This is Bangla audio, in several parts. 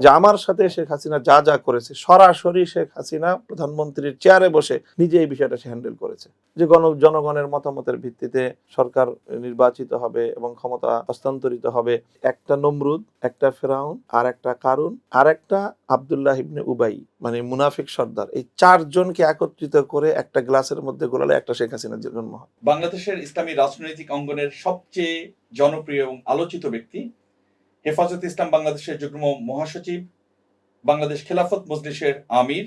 যে আমার সাথে শেখ হাসিনা যা যা করেছে, সরাসরি শেখ হাসিনা প্রধানমন্ত্রীর চেয়ারে বসে নিজে এই বিষয়টা সে হ্যান্ডেল করেছে, যে জনগণের মতামতের ভিত্তিতে সরকার নির্বাচিত হবে এবং ক্ষমতা হস্তান্তরিত হবে। একটা নমরুদ, একটা ফেরাউন, আর একটা কারুন, আর একটা আব্দুল্লাহ ইবনে উবাই, মানে মুনাফিক সর্দার, এই চারজনকে একত্রিত করে একটা গ্লাসের মধ্যে গোলালে একটা শেখ হাসিনার জন্ম হয়। বাংলাদেশের ইসলামী রাজনৈতিক অঙ্গনের সবচেয়ে জনপ্রিয় এবং আলোচিত ব্যক্তি, হেফাজতে ইসলাম বাংলাদেশের যুগ্ম মহাসচিব, বাংলাদেশ খেলাফত মজলিসের আমির,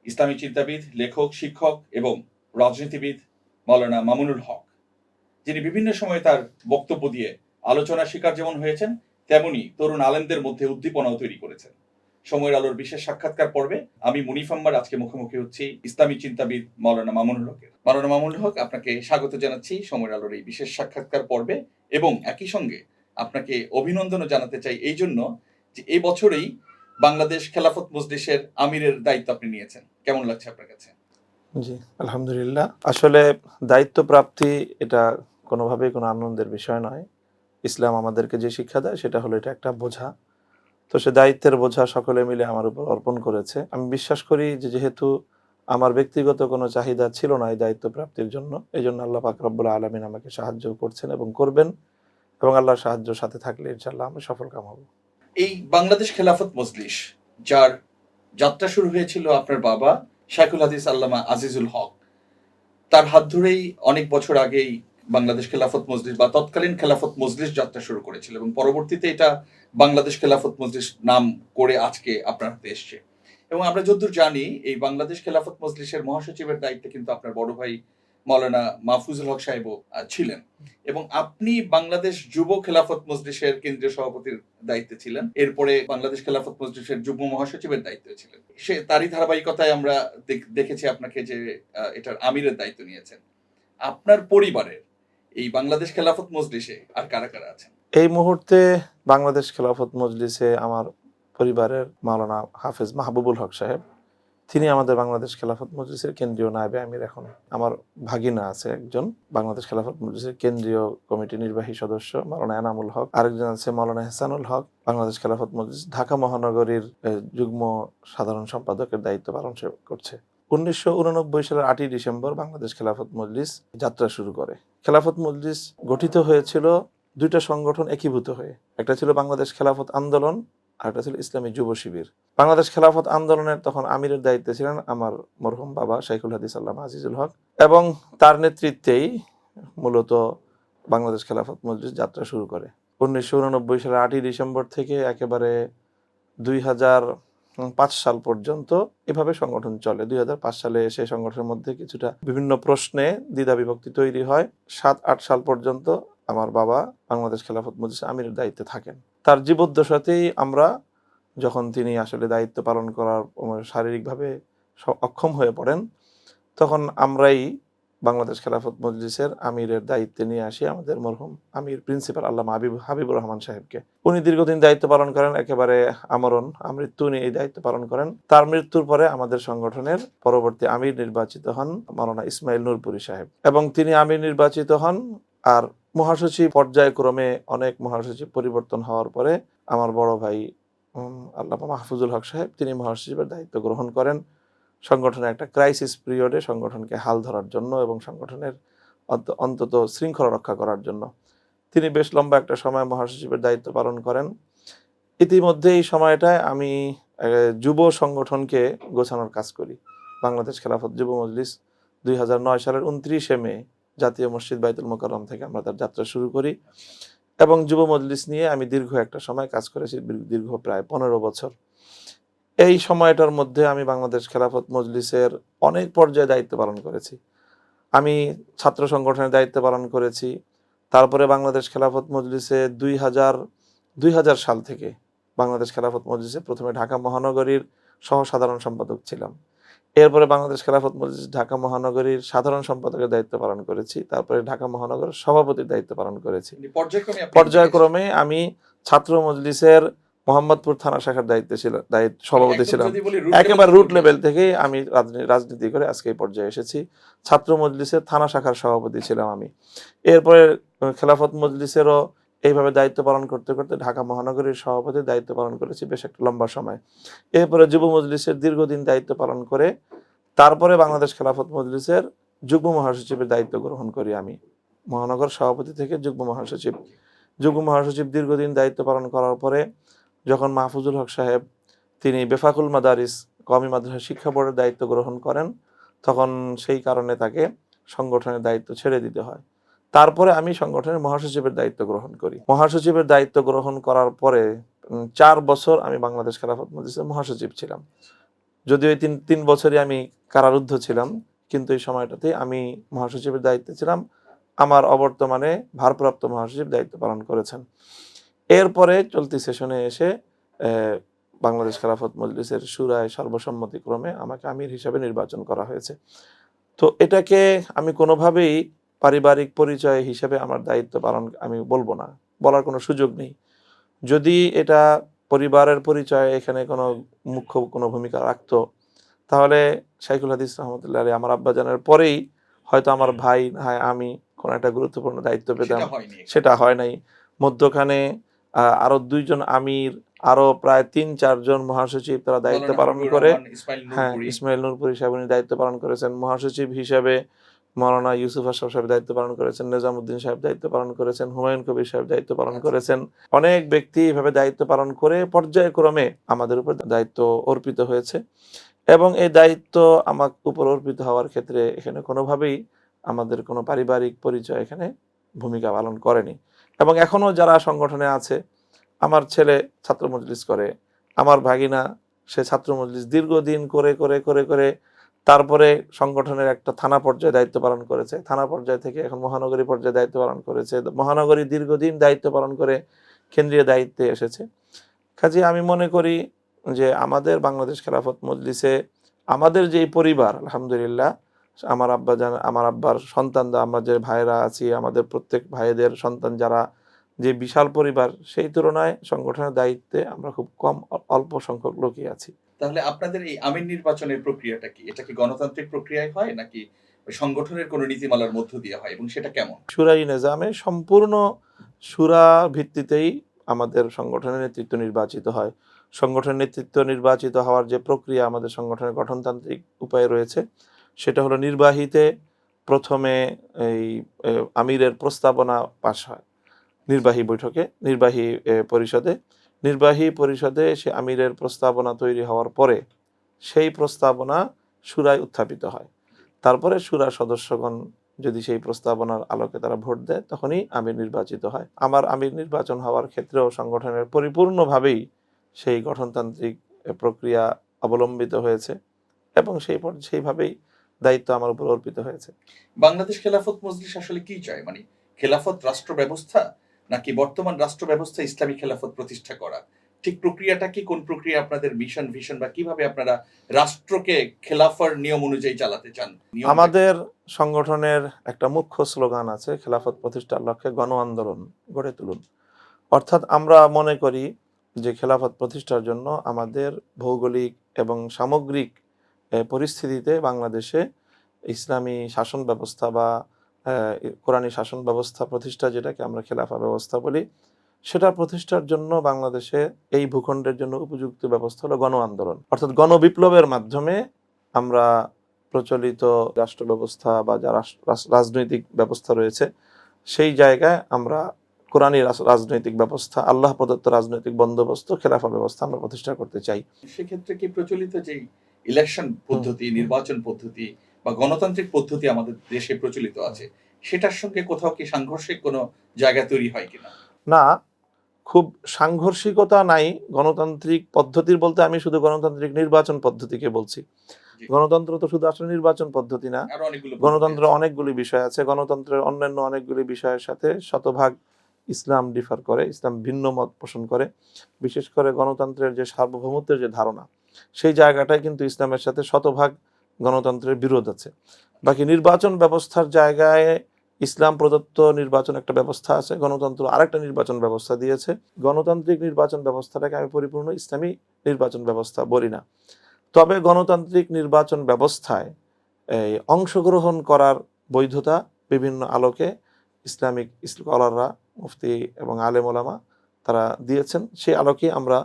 ইসলামী চিন্তাবিদ, লেখক, শিক্ষক এবং রাজনীতিবিদ মাওলানা মামুনুল হক, যিনি বিভিন্ন সময়ে তার বক্তব্য দিয়ে আলোচনার শিকার যেমন হয়েছেন, তেমনি তরুণ আলেমদের মধ্যে উদ্দীপনাও তৈরি করেছেন। সময়ের আলোর বিশেষ সাক্ষাৎকার পর্বে আমি মুনিফ আম্বার আজকে মুখোমুখি হচ্ছি ইসলামী চিন্তাবিদ মাওলানা মামুনুল হকের। মাওলানা মামুনুল হক, আপনাকে স্বাগত জানাচ্ছি সময়ের আলোর এই বিশেষ সাক্ষাৎকার পর্বে, এবং একই সঙ্গে আপনাকে অভিনন্দনও জানাতে চাই এই জন্য যে এই বছরেই বাংলাদেশ খেলাফত মজলিসের আমিরের দায়িত্ব আপনি নিয়েছেন। কেমন লাগছে আপনার কাছে? জি, আলহামদুলিল্লাহ। আসলে দায়িত্ব প্রাপ্তি এটা কোনোভাবেই কোনো আনন্দের বিষয় নয়। ইসলাম আমাদেরকে যে শিক্ষা দেয় সেটা হলো এটা একটা বোঝা। তো সে দায়িত্বের বোঝা সকলে মিলে আমার উপর অর্পণ করেছে। আমি বিশ্বাস করি যে যেহেতু আমার ব্যক্তিগত কোনো চাহিদা ছিল না এই দায়িত্ব প্রাপ্তির জন্য, এই জন্য আল্লাহ পাক রব্বুল আলামিন আমাকে সাহায্য করছেন এবং করবেন, এবং আল্লাহর সাহায্য সাথে থাকলে ইনশাআল্লাহ আমি সফলকাম হব। এই বাংলাদেশ খেলাফত মজলিস, যার যাত্রা শুরু হয়েছিল আপনার বাবা শাইখুল হাদিস আল্লামা আজিজুল হক, তার হাত ধরেই অনেক বছর আগেই বাংলাদেশ খেলাফত মজলিস বা তৎকালীন খেলাফত মজলিস যাত্রা শুরু করেছিল, এবং পরবর্তীতে এটা বাংলাদেশ খেলাফত মজলিস নাম করে আজকে আপনার হাতে এসছে। এবং আমরা যতদূর জানি, এই বাংলাদেশ খেলাফত মজলিসের মহাসচিবের দায়িত্বে কিন্তু আপনার বড় ভাই মাওলানা মাহফুজুল হক সাহেবও ছিলেন, এবং আপনি বাংলাদেশ যুব খেলাফত মজলিসের কেন্দ্রীয় সভাপতির দায়িত্বে ছিলেন। এরপরে বাংলাদেশ খেলাফত মজলিসের যুগ্ম মহাসচিবের দায়িত্বে ছিলেন। সে তারই ধারাবাহিকতায় আমরা দেখেছি আপনাকে যে এটার আমিরের দায়িত্ব নিয়েছেন। আপনার পরিবারের এই বাংলাদেশ খেলাফত মজলিসে আর কারা কারা আছেন? এই মুহূর্তে বাংলাদেশ খেলাফত মজলিসে আমার পরিবারের মাওলানা হাফেজ মাহবুবুল হক সাহেব, তিনি আমাদের বাংলাদেশ খেলাফত মজলিসের কেন্দ্রীয় নায়েবে আমির। এখন আমার ভাগিনা আছে একজন, বাংলাদেশ খেলাফত মজলিসের কেন্দ্রীয় কমিটি নির্বাহী সদস্য মাওলানা এনামুল হক। আরেকজন আছে মাওলানা হেসানুল হক, বাংলাদেশ খেলাফত মজলিস ঢাকা মহানগরীর যুগ্ম সাধারণ সম্পাদকের দায়িত্ব পালন করছে। 1989 সালের 8ই ডিসেম্বর বাংলাদেশ খেলাফত মজলিস যাত্রা শুরু করে। খেলাফত মজলিস গঠিত হয়েছিল দুইটা সংগঠন একীভূত হয়ে। একটা ছিল বাংলাদেশ খেলাফত আন্দোলন, আর একটা ছিল ইসলামী যুব শিবির। বাংলাদেশ খেলাফত আন্দোলনের তখন আমিরের দায়িত্বে ছিলেন আমার মরহুম বাবা শাইখুল হাদিস আল্লামা আজিজুল হক, এবং তার নেতৃত্বেই মূলত বাংলাদেশ খেলাফত মজলিস যাত্রা শুরু করে। 1989 সালের 8ই ডিসেম্বর থেকে একেবারে 2005 সাল পর্যন্ত এভাবে সংগঠন চলে। 2005 সালে সেই সংগঠনের মধ্যে কিছুটা বিভিন্ন প্রশ্নে দ্বিধা বিভক্তি তৈরি হয়। 7-8 সাল পর্যন্ত আমার বাবা বাংলাদেশ খেলাফত মজলিস আমিরের দায়িত্বে থাকেন। তার জীবদ্দশাতেই আমরা, যখন তিনি আসলে দায়িত্ব পালন করার শারীরিকভাবে অক্ষম হয়ে পড়েন, তখন আমরাই বাংলাদেশ খেলাফত মজলিসের আমিরের দায়িত্বে নিয়ে আসি আমাদের মরহুম আমির প্রিন্সিপাল আল্লামা হাবিবুর রহমান সাহেবকে। উনি দীর্ঘদিন দায়িত্ব পালন করেন, একেবারে আমৃত্যু উনি এই দায়িত্ব পালন করেন। তার মৃত্যুর পরে আমাদের সংগঠনের পরবর্তী আমির নির্বাচিত হন মাওলানা ইসমাইল নূরপুরি সাহেব, এবং তিনি আমির নির্বাচিত হন। আর মহাসচিব পর্যায়ক্রমে অনেক মহাসচিব পরিবর্তন হওয়ার পরে আমার বড় ভাই আল্লামা মাহফুজুল হক সাহেব, তিনি মহাসচিবের দায়িত্ব গ্রহণ করেন সংগঠনের একটা ক্রাইসিস পিরিয়ডে সংগঠনকে হাল ধরার জন্য এবং সংগঠনের অন্তত শৃঙ্খলা রক্ষা করার জন্য। তিনি বেশ লম্বা একটা সময় মহাসচিবের দায়িত্ব পালন করেন। ইতিমধ্যে এই সময়টায় আমি যুব সংগঠনকে গোছানোর কাজ করি। বাংলাদেশ খেলাফত যুব মজলিস 2009 সালের 29শে মে জাতীয় মসজিদ বাইতুল মোকাররম থেকে আমরা তার যাত্রা শুরু করি, এবং যুব মজলিস নিয়ে আমি দীর্ঘ একটা সময় কাজ করেছি, দীর্ঘ প্রায় 15 বছর। এই সময়টার মধ্যে আমি বাংলাদেশ খেলাফত মজলিসের অনেক পর্যায়ে দায়িত্ব পালন করেছি। আমি ছাত্র সংগঠনের দায়িত্ব পালন করেছি। তারপরে বাংলাদেশ খেলাফত মজলিসে 2000 সাল থেকে বাংলাদেশ খেলাফত মজলিসে প্রথমে ঢাকা মহানগরীর সহ সাধারণ সম্পাদক ছিলাম। এরপরে বাংলাদেশ খেলাফত মজলিস ঢাকা মহানগরীর সাধারণ সম্পাদকের দায়িত্ব পালন করেছি। তারপরে ঢাকা মহানগরের সভাপতির দায়িত্ব পালন করেছি। পর্যায়ক্রমে আমি ছাত্র মজলিসের মোহাম্মদপুর থানা শাখার সভাপতি ছিলাম। একেবারে রুট লেভেল থেকে আমি রাজনীতি করে আজকে এই পর্যায়ে এসেছি। ছাত্র মজলিসের থানা শাখার সভাপতি ছিলাম আমি। এরপরে খেলাফত মজলিসেরও এইভাবে দায়িত্ব পালন করতে করতে ঢাকা মহানগরীর সভাপতির দায়িত্ব পালন করেছি বেশ একটা লম্বা সময়। এরপরে যুব মজলিসের দীর্ঘদিন দায়িত্ব পালন করে তারপরে বাংলাদেশ খেলাফত মজলিসের যুগ্ম মহাসচিবের দায়িত্ব গ্রহণ করি আমি। মহানগর সভাপতি থেকে যুগ্ম মহাসচিব। যুগ্ম মহাসচিব দীর্ঘদিন দায়িত্ব পালন করার পরে যখন মাহফুজুল হক সাহেব তিনি বেফাকুল মাদারিস কওমি মাদ্রাসা শিক্ষা বোর্ডের দায়িত্ব গ্রহণ করেন, তখন সেই কারণে তাকে সংগঠনের দায়িত্ব ছেড়ে দিতে হয়। তারপরে আমি সংগঠনের মহাসচিবের দায়িত্ব গ্রহণ করি। মহাসচিবের দায়িত্ব গ্রহণ করার পরে 4 বছর আমি বাংলাদেশ খেলাফত মজলিসের মহাসচিব ছিলাম। যদিও এই তিন বছরই আমি কারারুদ্ধ ছিলাম, কিন্তু এই সময়টাতে আমি মহাসচিবের দায়িত্বে ছিলাম। আমার অবর্তমানে ভারপ্রাপ্ত মহাসচিব দায়িত্ব পালন করেছেন। এরপরে চলতি সেশনে এসে বাংলাদেশ খেলাফত মজলিসের শুরায় সর্বসম্মতিক্রমে আমাকে আমির হিসাবে নির্বাচন করা হয়েছে। তো এটাকে আমি কোনোভাবেই পারিবারিক পরিচয় হিসেবে আমার দায়িত্ব পালন আমি বলবো না, বলার কোনো সুযোগ নেই। যদি এটা পরিবারের পরিচয় এখানে কোনো মুখ্য কোনো ভূমিকা রাখতো, তাহলে শাইখুল হাদিস রহমতুল্লাহ আলাইহি আমার আব্বাজানের পরেই হয়তো আমার ভাই আমি কোনো একটা গুরুত্বপূর্ণ দায়িত্ব পেতাম। সেটা হয় নাই। মধ্যখানে আরো 2 জন আমির, আরো প্রায় 3-4 জন মহাসচিব তারা দায়িত্ব পালন করে। হ্যাঁ, ইসমাইল নূরপুরি সাহেব উনি দায়িত্ব পালন করেছেন। মহাসচিব হিসাবে মাওলানা ইউসুফ আশরাফ সাহেব দায়িত্ব পালন করেছেন, নিজামুদ্দিন সাহেব দায়িত্ব পালন করেছেন, হুমায়ুন কবির সাহেব দায়িত্ব পালন করেছেন। অনেক ব্যক্তি এভাবে দায়িত্ব পালন করে পর্যায়ক্রমে আমাদের উপর দায়িত্ব অর্পিত হয়েছে, এবং এই দায়িত্ব আমার উপর অর্পিত হওয়ার ক্ষেত্রে এখানে কোনোভাবেই আমাদের কোনো পারিবারিক পরিচয় এখানে ভূমিকা পালন করেনি। এবং এখনো যারা সংগঠনে আছে, আমার ছেলে ছাত্র মজলিস করে, আমার ভাগিনা সে ছাত্র মজলিস দীর্ঘদিন করে করে করে করে তারপরে সংগঠনের একটা থানা পর্যায়ে দায়িত্ব পালন করেছে, থানা পর্যায় থেকে এখন মহানগরী পর্যায়ে দায়িত্ব পালন করেছে, মহানগরী দীর্ঘদিন দায়িত্ব পালন করে কেন্দ্রীয় দায়িত্বে এসেছে। কাজে আমি মনে করি যে আমাদের বাংলাদেশ খেলাফত মজলিসে আমাদের যেই পরিবার, আলহামদুলিল্লাহ, আমার আব্বাজান, আমার আব্বার সন্তানরা, আমরা যে ভাইরা আছি, আমাদের প্রত্যেক ভাইদের সন্তান যারা, যে বিশাল পরিবার, সেই তুলনায় সংগঠনের দায়িত্বে আমরা খুব কম অল্প সংখ্যক লোকই আছি। তাহলে আপনাদের এই আমির নির্বাচনের প্রক্রিয়াটা কি? এটা কি গণতান্ত্রিক প্রক্রিয়ায় হয় নাকি সংগঠনের কোনো নীতিমালার মধ্য দিয়ে হয়, এবং সেটা কেমন? শুরাই নিজামে সম্পূর্ণ শুরা ভিত্তিতেই আমাদের সংগঠনের নেতৃত্ব নির্বাচিত হয়। সংগঠনের নেতৃত্ব নির্বাচিত হওয়ার যে প্রক্রিয়া আমাদের সংগঠনের গঠনতান্ত্রিক উপায়ে রয়েছে, সেটা হলো নির্বাহীতে প্রথমে এই আমিরের প্রস্তাবনা পাস হয় নির্বাহী বৈঠকে, নির্বাহী পরিষদে সে আমিরের প্রস্তাবনা তৈরি হওয়ার পরে সেই প্রস্তাবনা শুরায় উত্থাপিত হয়। তারপরে শুরা সদস্যগণ যদি সেই প্রস্তাবনার আলোকে তারা ভোট দেয়, তখনই আমির নির্বাচিত হয়। আমার আমির নির্বাচন হওয়ার ক্ষেত্রেও সংগঠনের পরিপূর্ণভাবেই সেই গঠনতান্ত্রিক প্রক্রিয়া অবলম্বিত হয়েছে, এবং সেইভাবেই দায়িত্ব আমার উপর অর্পিত হয়েছে। বাংলাদেশ খেলাফত মজলিস আসলে কি চায়? মানে খেলাফত রাষ্ট্র ব্যবস্থা, নাকি বর্তমান রাষ্ট্র ব্যবস্থা ইসলামী খেলাফত প্রতিষ্ঠা করা? ঠিক প্রক্রিয়াটা কি? কোন প্রক্রিয়া আপনাদের মিশন, ভিশন, বা কিভাবে আপনারা রাষ্ট্রকে খেলাফার নিয়ম অনুযায়ী চালাতে চান? আমাদের সংগঠনের একটা মুখ্য স্লোগান আছে, খেলাফত প্রতিষ্ঠার লক্ষ্যে গণ আন্দোলন গড়ে তুলুন। অর্থাৎ আমরা মনে করি যে খেলাফত প্রতিষ্ঠার জন্য আমাদের ভৌগোলিক এবং সামগ্রিক পরিস্থিতিতে বাংলাদেশে ইসলামী শাসন ব্যবস্থা বা কোরআনী শাসন ব্যবস্থা প্রতিষ্ঠা, যেটাকে আমরা খেলাফা ব্যবস্থা বলি, সেটা প্রতিষ্ঠার জন্য বাংলাদেশে এই ভূখণ্ডের জন্য উপযুক্ত ব্যবস্থা হলো গণ আন্দোলন। অর্থাৎ গণবিপ্লবের মাধ্যমে আমরা প্রচলিত রাষ্ট্র ব্যবস্থা বা যা রাজনৈতিক ব্যবস্থা রয়েছে, সেই জায়গায় আমরা কোরআনী রাজনৈতিক ব্যবস্থা, আল্লাহ প্রদত্ত রাজনৈতিক বন্দোবস্ত, খেলাফা ব্যবস্থা আমরা প্রতিষ্ঠা করতে চাই। সেক্ষেত্রে কি প্রচলিত যে ইলেকশন পদ্ধতি, নির্বাচন পদ্ধতি বা গণতান্ত্রিক পদ্ধতি আমাদের দেশে প্রচলিত আছে, সেটার সঙ্গে কোথাও কি সাংঘর্ষিক কোনো জায়গা তৈরি হয় কিনা? না, খুব সাংঘর্ষিকতা নাই। গণতান্ত্রিক পদ্ধতির বলতে আমি শুধু গণতান্ত্রিক নির্বাচন পদ্ধতিকে বলছি। গণতন্ত্র তো শুধু আসলে নির্বাচন পদ্ধতি না, গণতন্ত্র অনেকগুলি বিষয় আছে। গণতন্ত্রের অন্যান্য অনেকগুলি বিষয়ের সাথে শতভাগ ইসলাম ডিফার করে, ইসলাম ভিন্ন মত পোষণ করে। বিশেষ করে গণতন্ত্রের যে সার্বভৌমত্বের যে ধারণা, সেই জায়গাটায় কিন্তু ইসলামের সাথে শতভাগ গণতন্ত্রের বিরোধ আছে। বাকি নির্বাচন ব্যবস্থার জায়গায় ইসলাম প্রদত্ত নির্বাচন একটা ব্যবস্থা আছে, গণতন্ত্র আরেকটা নির্বাচন ব্যবস্থা দিয়েছে। গণতান্ত্রিক নির্বাচন ব্যবস্থাটাকে আমি পরিপূর্ণ ইসলামী নির্বাচন ব্যবস্থা বলি না। তবে গণতান্ত্রিক নির্বাচন ব্যবস্থায় অংশগ্রহণ করার বৈধতা বিভিন্ন আলোকে ইসলামিক স্কলাররা মুফতি এবং আলেম ওলামা তারা দিয়েছেন, সেই আলোকে আমরা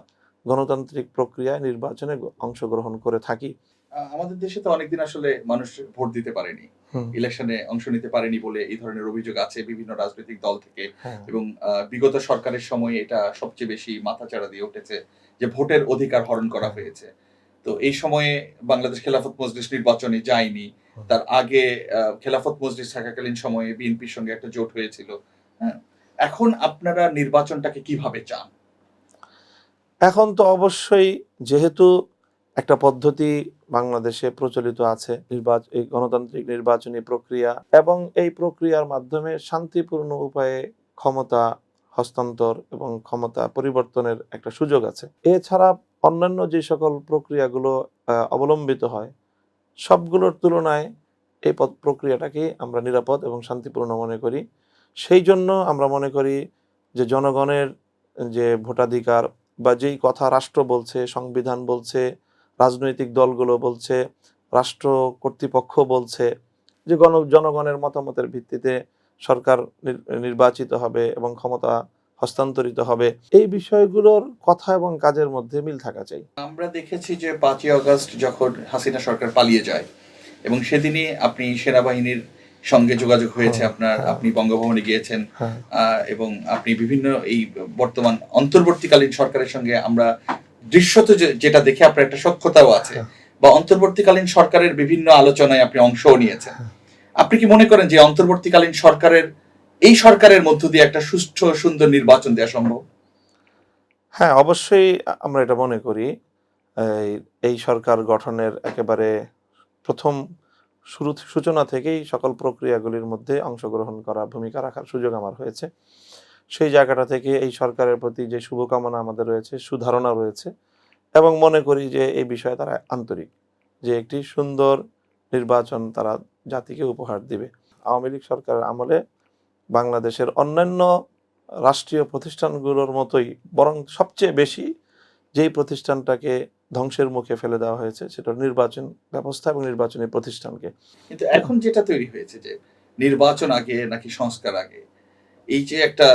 গণতান্ত্রিক প্রক্রিয়ায় নির্বাচনে অংশগ্রহণ করে থাকি। আমাদের দেশে তো অনেকদিন আসলে মানুষ ভোট দিতে পারেনি, ইলেকশনে অংশ নিতে পারেনি বলে এই ধরনের অভিযোগ আছে বিভিন্ন রাজনৈতিক দল থেকে। হ্যাঁ। এবং বিগত সরকারের সময় এটা সবচেয়ে বেশি মাথাচাড়া দিয়ে উঠেছে যে ভোটের অধিকার হরণ করা হয়েছে। তো এই সময়ে বাংলাদেশ খেলাফত মজলিস নির্বাচনে যায়নি। তার আগে খেলাফত মজলিস থাকাকালীন সময়ে বিএনপির সঙ্গে একটা জোট হয়েছিল। হ্যাঁ, এখন আপনারা নির্বাচনটাকে কিভাবে চান? এখন তো অবশ্যই, যেহেতু একটা পদ্ধতি বাংলাদেশে প্রচলিত আছে, এই গণতান্ত্রিক নির্বাচনী প্রক্রিয়া, এবং এই প্রক্রিয়ার মাধ্যমে শান্তিপূর্ণ উপায়ে ক্ষমতা হস্তান্তর এবং ক্ষমতা পরিবর্তনের একটা সুযোগ আছে। এছাড়া অন্যান্য যে সকল প্রক্রিয়াগুলো অবলম্বিত হয়, সবগুলোর তুলনায় এই প্রক্রিয়াটাকে আমরা নিরাপদ এবং শান্তিপূর্ণ মনে করি। সেই জন্য আমরা মনে করি যে জনগণের যে ভোটাধিকার বা যেই কথা রাষ্ট্র বলছে, সংবিধান বলছে, রাজনৈতিক দলগুলো বলছে, রাষ্ট্র কর্তৃপক্ষ বলছে যে জনগণের মতামতের ভিত্তিতে সরকার নির্বাচিত হবে এবং ক্ষমতা হস্তান্তরিত হবে, এই বিষয়গুলোর কথা এবং কাজের মধ্যে মিল থাকা চাই। আমরা দেখেছি যে 5ই আগস্ট যখন হাসিনা সরকার পালিয়ে যায় এবং সেদিনই আপনি সেনাবাহিনীর সঙ্গে যোগাযোগ হয়েছে আপনার, আপনি বঙ্গভবনে গিয়েছেন এবং আপনি বিভিন্ন এই বর্তমান অন্তর্বর্তীকালীন সরকারের সঙ্গে আমরা দৃশ্যত যেটা দেখে আপনার একটা সখ্যতাও আছে, বা অন্তর্বর্তীকালীন সরকারের বিভিন্ন আলোচনায় আপনি অংশও নিয়েছেন। আপনি কি মনে করেন যে অন্তর্বর্তীকালীন এই সরকারের মধ্য দিয়ে একটা সুষ্ঠু সুন্দর নির্বাচন দেওয়া সম্ভব? হ্যাঁ, অবশ্যই আমরা এটা মনে করি। এই সরকার গঠনের একেবারে প্রথম সূচনা থেকেই সকল প্রক্রিয়াগুলির মধ্যে অংশগ্রহণ করা, ভূমিকা রাখার সুযোগ আমার হয়েছে। সেই জায়গাটা থেকে এই সরকারের প্রতি যে শুভকামনা আমাদের রয়েছে, সুধারণা রয়েছে, এবং মনে করি যে এই বিষয়ে তারা আন্তরিক, যে একটি সুন্দর নির্বাচন তারা জাতিকে উপহার দিবে। আওয়ামী লীগ সরকারের আমলে বাংলাদেশের অন্যান্য রাষ্ট্রীয় প্রতিষ্ঠানগুলোর মতোই, বরং সবচেয়ে বেশি যেই প্রতিষ্ঠানটাকে ধ্বংসের মুখে ফেলে দেওয়া হয়েছে সেটা নির্বাচন ব্যবস্থা এবং নির্বাচনী প্রতিষ্ঠানকে। কিন্তু এখন যেটা তৈরি হয়েছে যে নির্বাচন আগে নাকি সংস্কার আগে, এই যে একটা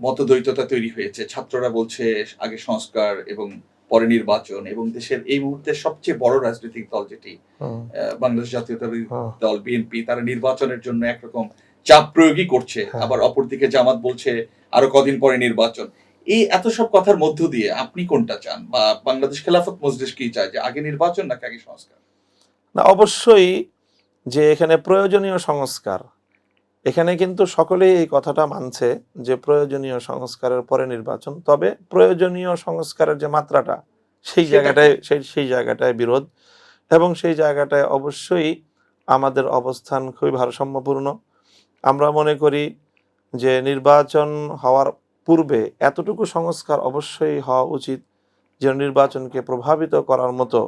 মতদ্বৈততা তৈরি হয়েছে, ছাত্ররা বলছে আগে সংস্কার এবং পরে নির্বাচন, এবং দেশের এই মুহূর্তে সবচেয়ে বড় রাজনৈতিক দল যেটি বাংলাদেশ জাতীয়তাবাদী দল বিএনপি, তারা নির্বাচনের জন্য একরকম চাপ প্রয়োগই করছে, আবার অপরদিকে জামাত বলছে আরো কদিন পরে নির্বাচন। এই এত সব কথার মধ্য দিয়ে আপনি কোনটা চান, বা বাংলাদেশ খেলাফত মজলিস কি চায়, যে আগে নির্বাচন নাকি আগে সংস্কার? না, অবশ্যই যে এখানে প্রয়োজনীয় সংস্কার, এখানে কিন্তু সকলেই এই কথাটা মানছে যে প্রয়োজনীয় সংস্কারের পরে নির্বাচন। তবে প্রয়োজনীয় সংস্কারের যে মাত্রাটা, সেই জায়গাটায় বিরোধ, এবং সেই জায়গাটায় অবশ্যই আমাদের অবস্থান খুবই ভারসাম্যপূর্ণ। আমরা মনে করি যে নির্বাচন হওয়ার পূর্বে এতটুকু সংস্কার অবশ্যই হওয়া উচিত যে নির্বাচনকে প্রভাবিত করার মতো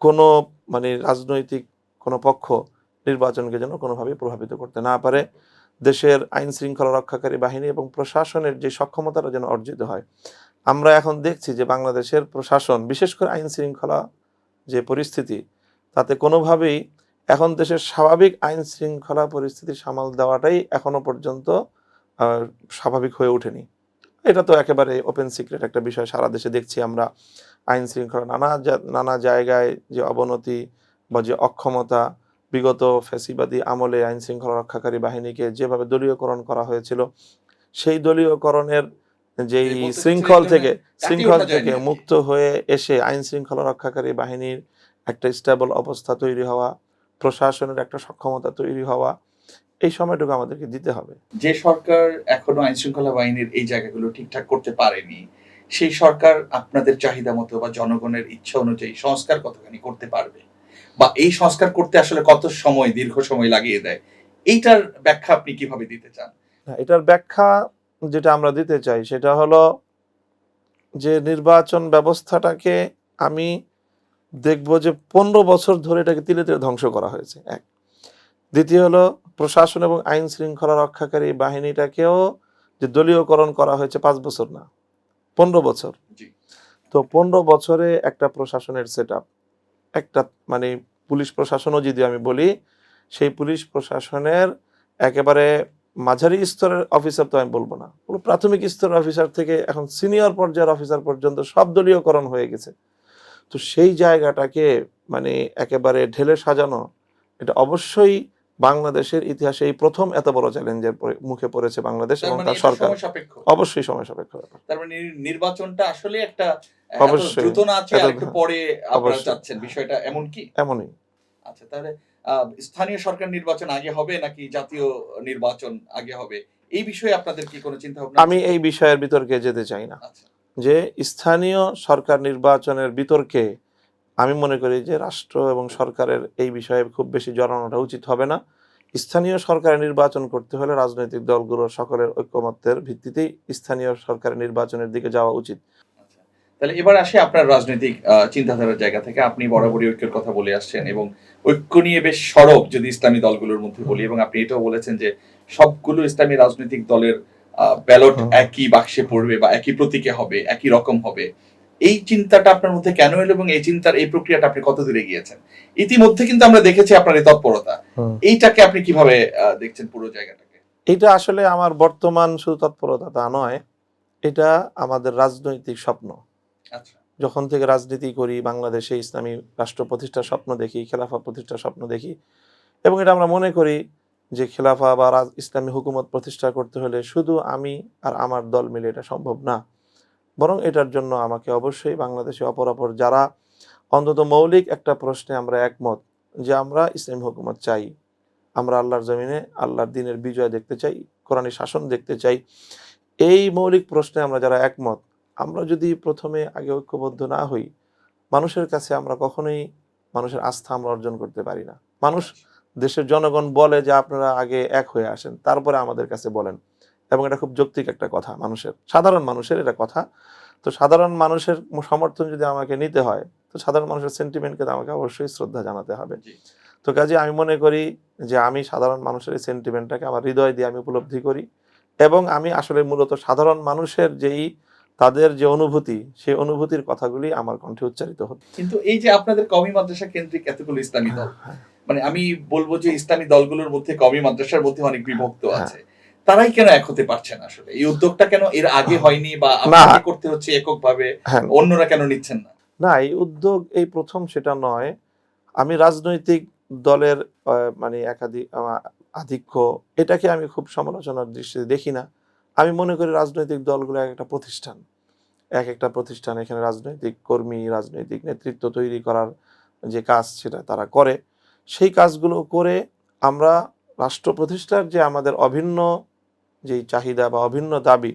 কোনো রাজনৈতিক কোনো পক্ষ নির্বাচনকে যেন কোনোভাবেই প্রভাবিত করতে না পারে। দেশের আইন শৃঙ্খলা রক্ষাকারী বাহিনী এবং প্রশাসনের যে সক্ষমতাটা যেন অর্জিত হয়। আমরা এখন দেখছি যে বাংলাদেশের প্রশাসন, বিশেষ করে আইন শৃঙ্খলা যে পরিস্থিতি, তাতে কোনোভাবেই এখন দেশের স্বাভাবিক আইন শৃঙ্খলা পরিস্থিতি সামাল দেওয়াটাই এখনো পর্যন্ত স্বাভাবিক হয়ে ওঠেনি। এটা তো একেবারে ওপেন সিক্রেট একটা বিষয়। সারা দেশে দেখছি আমরা আইন শৃঙ্খলা নানা জায়গায় যে অবনতি বা যে অক্ষমতা, বিগত ফ্যাসিবাদী আমলে আইন শৃঙ্খলা রক্ষাকারী বাহিনীকে যেভাবে দলীয়করণ করা হয়েছিল, সেই দলীয়করণের যেই শৃঙ্খল থেকে মুক্ত হয়ে এসে আইন শৃঙ্খলা রক্ষাকারী বাহিনীর একটা স্টেবল অবস্থা তৈরি হওয়া, প্রশাসনের একটা সক্ষমতা তৈরি হওয়া, এই সময়টুকু আমাদেরকে দিতে হবে। যে সরকার এখনো আইন শৃঙ্খলা বাহিনীর এই জায়গাগুলো ঠিকঠাক করতে পারেনি, সেই সরকার আপনাদের চাহিদা মতো বা জনগণের ইচ্ছা অনুযায়ী সংস্কার কতখানি করতে পারবে, বা এই সংস্কার করতে আসলে কত সময়, দীর্ঘ সময় লাগিয়ে দেয়, এইটার ব্যাখ্যা আপনি কিভাবে দিতে চান? এটার ব্যাখ্যা যেটা আমরা দিতে চাই সেটা হলো যে নির্বাচন ব্যবস্থাটাকে আমি দেখব যে 15 বছর ধরে এটাকে তিলে তিলে ধ্বংস করা হয়েছে, এক। দ্বিতীয় হলো প্রশাসন এবং আইন শৃঙ্খলা রক্ষাকারী বাহিনীটাকেও যে দলীয়করণ করা হয়েছে 5 বছর না, 15 বছর। তো 15 বছরে একটা প্রশাসনের সেটআপ, একটা পুলিশ প্রশাসনও যদি আমি বলি, সেই পুলিশ প্রশাসনের একেবারে মাঝারি স্তরের অফিসার তো আমি বলবো না, পুরো প্রাথমিক স্তরের অফিসার থেকে এখন সিনিয়র পর্যায়ের অফিসার পর্যন্ত সব দলীয়করণ হয়ে গেছে। তো সেই জায়গাটাকে মানে একেবারে ঢেলে সাজানো, এটা অবশ্যই বাংলাদেশের ইতিহাসে এই প্রথম এত বড় চ্যালেঞ্জের মুখে পড়েছে বাংলাদেশ তার এবং মানে তার এটা সরকার। সময় সাপেক্ষ। অবশ্যই সময় সাপেক্ষ ব্যাপার। তার মানে নির্বাচনটা আসলে একটা এত অবশ্যই দ্রুত না চেয়ে এত আরেকটু পরে আপনারা অবশ্যই চাচ্ছেন, বিষয়টা এমন কি? এমনই। আচ্ছা, তাহলে স্থানীয় সরকার নির্বাচন আগে হবে নাকি জাতীয় নির্বাচন আগে হবে? এই বিষয়ে আপনাদের কি কোনো চিন্তা ভাবনা আমি আছে? এই বিষয়ের বিতর্কে যেতে চাই না। আচ্ছা, যে স্থানীয় সরকার নির্বাচনের বিতর্কে আমি মনে করি যে রাষ্ট্র এবং সরকারের এই বিষয়ে খুব বেশি জড়ানোটা উচিত হবে না। স্থানীয় সরকারের নির্বাচন করতে হলে রাজনৈতিক দলগুলোর সকলের ঐকমত্যের ভিত্তিতেই স্থানীয় সরকারের নির্বাচনের দিকে যাওয়া উচিত। আচ্ছা। তাহলে এবার আসি আপনার রাজনৈতিক চিন্তাধারার জায়গা থেকে। আপনি বরাবরই ঐক্যের কথা বলে আসছেন এবং ঐক্য নিয়ে বেশ সরব যদি ইসলামী দলগুলোর মধ্যে বলি, এবং আপনি এটাও বলেছেন যে সবগুলো ইসলামী রাজনৈতিক দলের ব্যালট একই বাক্সে পড়বে বা একই প্রতীকে হবে, একই রকম হবে। এই চিন্তাটা আপনার মধ্যে কেন এলো এবং এই চিন্তার এই প্রক্রিয়াটা আপনি কত দূরে গিয়েছেন? ইতিমধ্যে কিন্তু আমরা দেখেছি আপনার এই তৎপরতা। এইটাকে আপনি কিভাবে দেখছেন পুরো জায়গাটাকে? এটা আসলে আমার বর্তমান শুধু তৎপরতা তা নয়, এটা আমাদের রাজনৈতিক স্বপ্ন। আচ্ছা, যখন থেকে রাজনীতি করি, বাংলাদেশে ইসলামী রাষ্ট্র প্রতিষ্ঠার স্বপ্ন দেখি, খেলাফা প্রতিষ্ঠার স্বপ্ন দেখি, এবং এটা আমরা মনে করি যে খেলাফা বা ইসলামী হুকুমত প্রতিষ্ঠা করতে হলে শুধু আমি আর আমার দল মিলে এটা সম্ভব না, বরং এটার জন্য আমাকে অবশ্যই বাংলাদেশে অপরাপর যারা অন্তত মৌলিক একটা প্রশ্নে আমরা একমত যে আমরা ইসলামী হুকুমত চাই, আমরা আল্লাহর জমিনে আল্লাহর দ্বীনের বিজয় দেখতে চাই, কোরআনী শাসন দেখতে চাই, এই মৌলিক প্রশ্নে আমরা যারা একমত, আমরা যদি প্রথমে আগে ঐক্যবদ্ধ না হই, মানুষের কাছে আমরা কখনোই মানুষের আস্থা আমরা অর্জন করতে পারি না। মানুষ, দেশের জনগণ বলে যে আপনারা আগে এক হয়ে আসেন, তারপরে আমাদের কাছে বলেন, এবং এটা খুব যৌক্তিক একটা কথা, মানুষের, সাধারণ মানুষের এটা কথা। তো সাধারণ মানুষের সমর্থন যদি আমাকে নিতে হয়, তো সাধারণ মানুষের সেন্টিমেন্টকে তো আমাকে অবশ্যই শ্রদ্ধা জানাতে হবে। জি। তো কাজে আমি মনে করি যে আমি সাধারণ মানুষের এই সেন্টিমেন্টটাকে আমার হৃদয় দিয়ে আমি উপলব্ধি করি, এবং আমি আসলে মূলত সাধারণ মানুষের যেই তাদের যে অনুভূতি, সেই অনুভূতির কথাগুলি আমার কণ্ঠে উচ্চারিত হতো। কিন্তু এই যে আপনাদের কওমি মাদ্রাসা কেন্দ্রিক এতগুলো ইসলামী দল, মানে আমি বলবো যে ইসলামী দলগুলোর মধ্যে কওমি মাদ্রাসার মধ্যে অনেক বিভক্ত আছে, তারাই কেন এক হতে পারছে না? আসলে এই উদ্যোগটা কেন এর আগে হয়নি, বা আপনাকে করতে হচ্ছে এককভাবে, অন্যরা কেন নিচ্ছেন না? না, এই উদ্যোগ এই প্রথম সেটা নয়। আমি রাজনৈতিক দলের মানে আধিক্য, এটাকে আমি খুব সমালোচনার দৃষ্টিতে দেখি না। আমি মনে করি রাজনৈতিক দলগুলো এক একটা প্রতিষ্ঠান, এক একটা প্রতিষ্ঠান, এখানে রাজনৈতিক কর্মী, রাজনৈতিক নেতৃত্ব তৈরি করার যে কাজ সেটা তারা করে। সেই কাজগুলো করে আমরা রাষ্ট্র প্রতিষ্ঠার যে আমাদের অভিন্ন যেই চাহিদা বা অভিন্ন দাবি,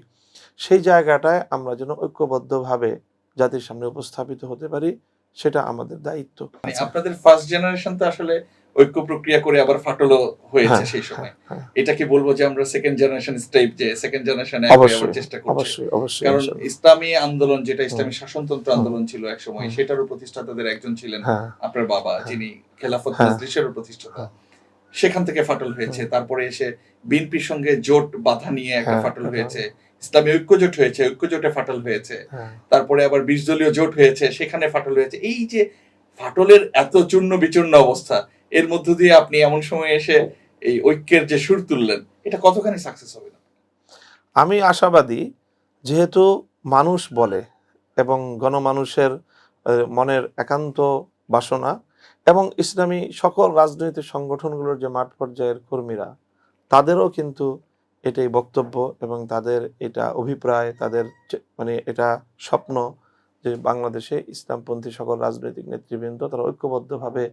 সেই জায়গাটায় আমরা যেন ঐক্যবদ্ধভাবে জাতির সামনে উপস্থাপিত হতে পারি, সেটা আমাদের দায়িত্ব। মানে আপনাদের ফার্স্ট জেনারেশন তো আসলে ঐক্য প্রক্রিয়া করে আবার ফাটলও হয়েছে সেই সময়। এটা কি বলবো যে আমরা সেকেন্ড জেনারেশন স্টেপ, যে সেকেন্ড জেনারেশনে আবার চেষ্টা করছি? কারণ ইসলামী আন্দোলন, যেটা ইসলামী শাসনতন্ত্র আন্দোলন ছিল এক সময়, সেটারও প্রতিষ্ঠাতাদের একজন ছিলেন আপনার বাবা, যিনি খেলাফত মজলিসেরও প্রতিষ্ঠাতা। সেখান থেকে ফাটল হয়েছে। তারপরে এসে বিএনপির সঙ্গে জোট বাধা নিয়ে একটা ফাটল হয়েছে, ইসলামী ঐক্য জোট হয়েছে, ঐক্য জোটে ফাটল হয়েছে, তারপরে আবার 20 দলীয় জোট হয়েছে, সেখানে ফাটল হয়েছে। এই যে ফাটলের এত চূর্ণ বিচূর্ণ অবস্থা, এর মধ্য দিয়ে আপনি এমন সময় এসে এই ঐক্যের যে সুর তুললেন, এটা কতখানি সাকসেস হবে না? আমি আশাবাদী, যেহেতু মানুষ বলে এবং গণমানুষের মনের একান্ত বাসনা, এবং ইসলামী সকল রাজনৈতিক সংগঠনগুলোর যে মাঠ পর্যায়ের কর্মীরা, তাদেরও কিন্তু এটাই বক্তব্য এবং তাদের এটা অভিপ্রায়, তাদের মানে এটা স্বপ্ন যে বাংলাদেশে ইসলামপন্থী সকল রাজনৈতিক নেতৃবৃন্দ তারা ঐক্যবদ্ধভাবে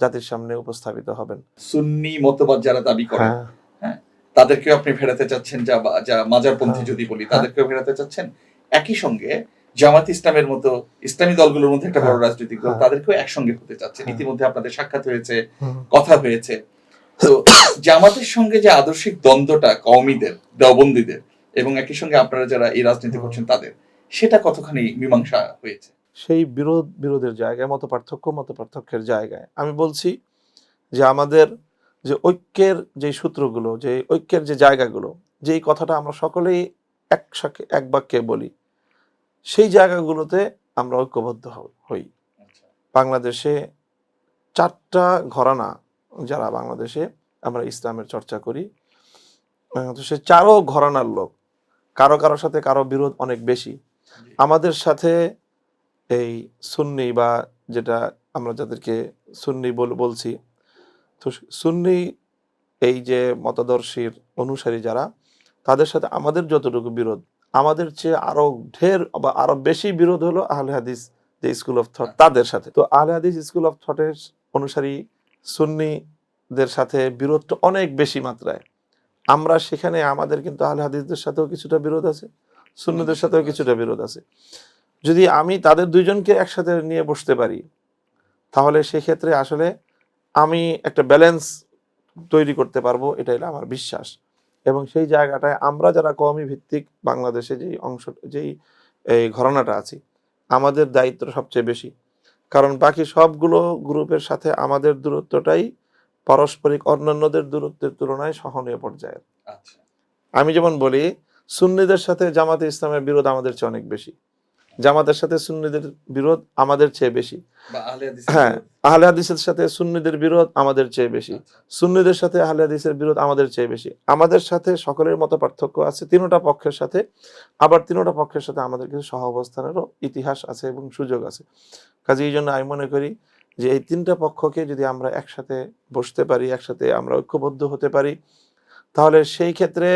জাতির সামনে উপস্থাপিত হবেন। সুন্নি মতবাদ যারা দাবি করেন, হ্যাঁ, তাদেরকেও আপনি ফেরাতে চাচ্ছেন, যা মাজারপন্থী যদি বলি, তাদেরকেও ফেরাতে চাচ্ছেন। একই সঙ্গে জামাত ইসলামের মতো ইসলামী দলগুলোর মধ্যে একটা বড় রাজনৈতিক দল, তাদেরকেও একসঙ্গে হতে চাচ্ছেন। ইতিমধ্যে আপনাদের সাক্ষাৎ হয়েছে, কথা হয়েছে। তো জামাতের সঙ্গে যে আদর্শিক দ্বন্দ্বটা কওমিদের, দেওবন্দীদের, এবং একই সঙ্গে আপনারা যারা এই রাজনীতি করছেন তাদের, সেটা কতখানি মীমাংসা হয়েছে? সেই বিরোধের জায়গায়, মত পার্থক্যের জায়গায় আমি বলছি যে আমাদের যে ঐক্যের যে সূত্রগুলো, যে ঐক্যের যে জায়গাগুলো, যেই কথাটা আমরা সকলেই একসাথে এক বাক্যে বলি, সেই জায়গাগুলোতে আমরা ঐক্যবদ্ধ হই। বাংলাদেশে 4টা ঘরানা যারা বাংলাদেশে আমরা ইসলামের চর্চা করি, তো সে চারো ঘরানার লোক, কারো কারোর সাথে কারো বিরোধ অনেক বেশি। জি। আমাদের সাথে এই সুন্নি বা যেটা আমরা যাদেরকে সুন্নি বলছি, তো সুন্নি এই যে মতাদর্শীর অনুসারী যারা, তাদের সাথে আমাদের যতটুকু বিরোধ, আমাদের চেয়ে আরো ঢের বা আরো বেশি বিরোধ হলো আহলে হাদিস যে স্কুল অফ থট তাদের সাথে। তো আহলে হাদিস স্কুল অফ থটের অনুসারী সুন্নিদের সাথে বিরোধটা অনেক বেশি মাত্রায়। আমরা সেখানে আমাদের কিন্তু আহলে হাদিসদের সাথেও কিছুটা বিরোধ আছে, সুন্নিদের সাথেও কিছুটা বিরোধ আছে। যদি আমি তাদের দুইজনকে একসাথে নিয়ে বসতে পারি, তাহলে সেক্ষেত্রে আসলে আমি একটা ব্যালেন্স তৈরি করতে পারবো, এটা হলো আমার বিশ্বাস। এবং সেই জায়গাটায় আমরা যারা কওমি ভিত্তিক বাংলাদেশে যেই অংশ, যেই এই ঘরানাটা আছি, আমাদের দায়িত্ব সবচেয়ে বেশি। কারণ বাকি সবগুলো গ্রুপের সাথে আমাদের দূরত্বটাই পারস্পরিক অন্যান্যদের দূরত্বের তুলনায় সহনীয় পর্যায়ের। আচ্ছা। আমি যেমন বলি, সুন্নিদের সাথে জামাতে ইসলামের বিরোধ আমাদের চেয়ে অনেক বেশি, জামাতের সাথে সুন্নিদের বিরোধ আমাদের চেয়ে বেশি। বা আহলে হাদিসের হ্যাঁ, বিরোধ। আহলে হাদিসের সাথে সুন্নিদের বিরোধ আমাদের চেয়ে বেশি, আচ্ছা। সুন্নিদের সাথে আহলে হাদিসের বিরোধ আমাদের চেয়ে বেশি। আমাদের সাথে সকলের মতো পার্থক্য আছে তিনোটা পক্ষের সাথে, আবার তিনোটা পক্ষের সাথে আমাদের কিছু সহ অবস্থানেরও ইতিহাস আছে এবং সুযোগ আছে। কাজে এই জন্য আমি মনে করি যে এই তিনটা পক্ষকে যদি আমরা একসাথে বসতে পারি, একসাথে আমরা ঐক্যবদ্ধ হতে পারি, তাহলে সেই ক্ষেত্রে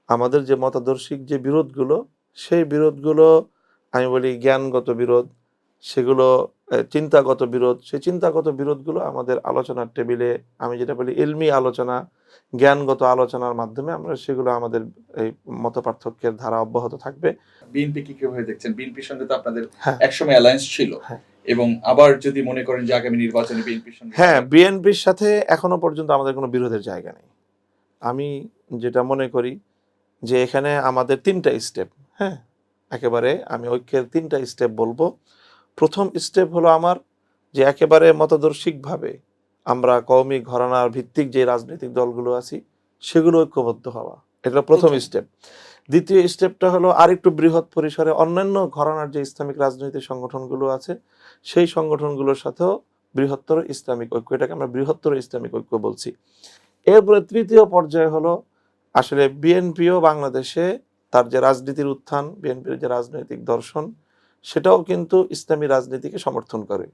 আমাদের যে মতাদর্শিক যে বিরোধগুলো, সেই বিরোধগুলো আমি বলি জ্ঞানগত বিরোধ, সেগুলো চিন্তাগত বিরোধ, সেই চিন্তাগত বিরোধগুলো আমাদের আলোচনার টেবিলে, আমি যেটা বলি ইলমি আলোচনা, জ্ঞানগত আলোচনার মাধ্যমে আমরা সেগুলো আমাদের এই মতপার্থক্যের ধারা অব্যাহত থাকবে। বিএনপি কি কিভাবে দেখছেন? বিএনপির সঙ্গে তো আপনাদের হ্যাঁ, একসময় অ্যালায়েন্স ছিল, হ্যাঁ, এবং আবার যদি মনে করেন যে আগামী নির্বাচনে বিএনপির সঙ্গে হ্যাঁ, বিএনপির সাথে এখনো পর্যন্ত আমাদের কোনো বিরোধের জায়গা নেই। আমি যেটা মনে করি যে এখানে আমাদের তিনটা স্টেপ, হ্যাঁ, একেবারে আমি ঐক্যের তিনটা স্টেপ বলবো। প্রথম স্টেপ হলো আমার যে একেবারে মতাদর্শিকভাবে আমরা কওমি ঘরানার ভিত্তিক যে রাজনৈতিক দলগুলো আছি সেগুলো ঐক্যবদ্ধ হওয়া, এটা প্রথম প্রথম। স্টেপ। দ্বিতীয় স্টেপটা হলো আরেকটু বৃহৎ পরিসরে অন্যান্য ঘরানার যে ইসলামিক রাজনৈতিক সংগঠনগুলো আছে সেই সংগঠনগুলোর সাথেও বৃহত্তর ইসলামিক ঐক্য, এটাকে আমরা বৃহত্তর ইসলামিক ঐক্য বলছি। এরপরে তৃতীয় পর্যায়ে হলো আসলে বিএনপিও বাংলাদেশে তার যে রাজনীতির উত্থান, বিএনপির যে রাজনৈতিক দর্শন, সেটাও কিন্তু ইসলামী রাজনীতিকে সমর্থন করে।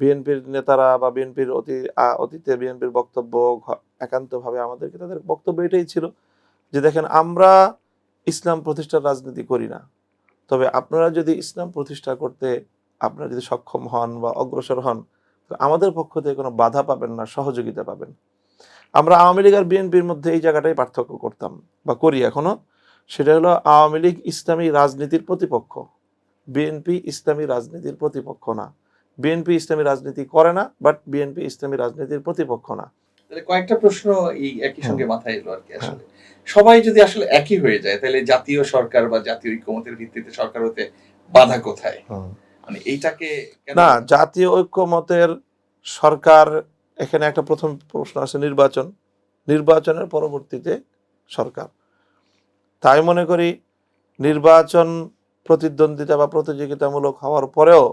বিএনপির নেতারা বা বিএনপির অতীতে বিএনপির বক্তব্য একান্তভাবে আমাদেরকে তাদের বক্তব্য এটাই ছিল যে দেখেন, আমরা ইসলাম প্রতিষ্ঠার রাজনীতি করি না, তবে আপনারা যদি ইসলাম প্রতিষ্ঠা করতে আপনারা যদি সক্ষম হন বা অগ্রসর হন, তো আমাদের পক্ষ থেকে কোনো বাধা পাবেন না, সহযোগিতা পাবেন। আমরা আওয়ামী লীগ আর বিএনপির মধ্যে এই জায়গাটাই পার্থক্য করতাম বা করি এখনো। সেটা হলো আওয়ামী লীগ ইসলামী রাজনীতির প্রতিপক্ষ, বিএনপি ইসলামী রাজনীতির প্রতিপক্ষ না। বিএনপি ইসলামী রাজনীতি করে না, বাট বিএনপি ইসলামী রাজনীতির প্রতিপক্ষ না। তাহলে কয়েকটা প্রশ্ন এই একই হুম, সঙ্গে মাথায় এলো আর কি। হ্যাঁ, আসলে সবাই যদি আসলে একই হয়ে যায়, তাহলে জাতীয় সরকার বা জাতীয় ঐক্যমতের ভিত্তিতে সরকার হতে বাধা কোথায়? হুম। মানে এইটাকে কেন? না, জাতীয় ঐক্যমতের সরকার, এখানে একটা প্রথম প্রশ্ন আছে নির্বাচন, নির্বাচনের পরবর্তীতে সরকার। তাই মনে করি নির্বাচন প্রতিদ্বন্দ্বিতা বা প্রতিযোগিতামূলক হওয়ার পরেও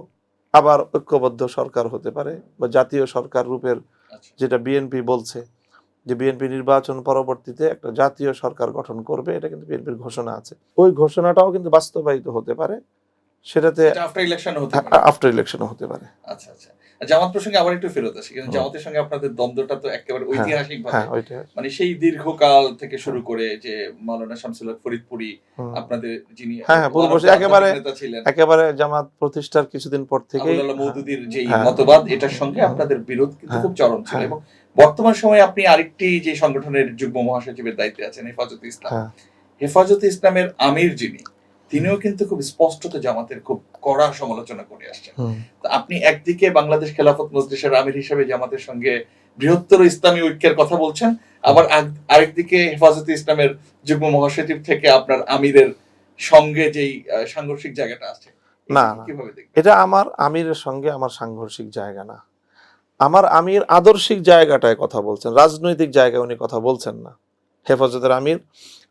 আবার ঐক্যবদ্ধ সরকার হতে পারে বা জাতীয় সরকার রূপের, আচ্ছা। যেটা বিএনপি বলছে যে বিএনপি নির্বাচন পরবর্তীতে একটা জাতীয় সরকার গঠন করবে, এটা কিন্তু বিএনপির ঘোষণা আছে। ওই ঘোষণাটাও কিন্তু বাস্তবায়িত হতে পারে, সেটাতে এটা আফটার ইলেকশন হতে পারে। আফটার ইলেকশনও হতে পারে। আচ্ছা, আচ্ছা। জামাত প্রসঙ্গে আবার একটু ফেরত আসি। কিন্তু হুম, জামাতের সঙ্গে আপনাদের দ্বন্দ্বটা তো একেবারে হ্যাঁ, ঐতিহাসিকভাবে, হ্যাঁ, ওইটাই। মানে সেই দীর্ঘকাল থেকে শুরু হ্যাঁ, করে যে মাওলানা শামসুল হক ফরিদপুরি হুম, আপনাদের যিনি হ্যাঁ, হ্যাঁ, ওয়ান অফ পূর্ববর্তী দ্য একেবারে, আধ্যাত্মিক নেতা ছিলেন, একেবারে জামাত প্রতিষ্ঠার কিছুদিন পর থেকেই, আবুল আল্লাহ হ্যাঁ, মওদুদির যেই হ্যাঁ, মতবাদ, এটার সঙ্গে হুম, আপনাদের বিরোধ কিন্তু হ্যাঁ, খুব চরম ছিল। হ্যাঁ, এবং বর্তমান সময়ে আপনি আরেকটি যে সংগঠনের যুগ্ম মহাসচিবের দায়িত্বে আছেন, হেফাজতে ইসলাম। হ্যাঁ, হেফাজতে ইসলামের আমির যিনি, তিনিও কিন্তু খুব স্পষ্টত জামাতের খুব কড়া সমালোচনা করে আসছেন। হুম, তো আপনি একদিকে বাংলাদেশ খেলাফত মজলিসের আমির হিসেবে জামাতের সঙ্গে বৃহত্তর ইসলামী ঐক্যের কথা বলছেন, আবার আরেকদিকে হেফাজতে ইসলামের যুগ্ম মহাসচিব থেকে আপনার আমিরের সঙ্গে যেই সাংঘর্ষিক জায়গাটা আছে, না, এটাকে না, কিভাবে দেখবেন? এটা আমার আমিরের সঙ্গে আমার সাংঘর্ষিক জায়গা না। আমার আমির আদর্শিক জায়গাটায় কথা বলছেন, রাজনৈতিক জায়গায় উনি কথা বলছেন না। হেফাজতের আমির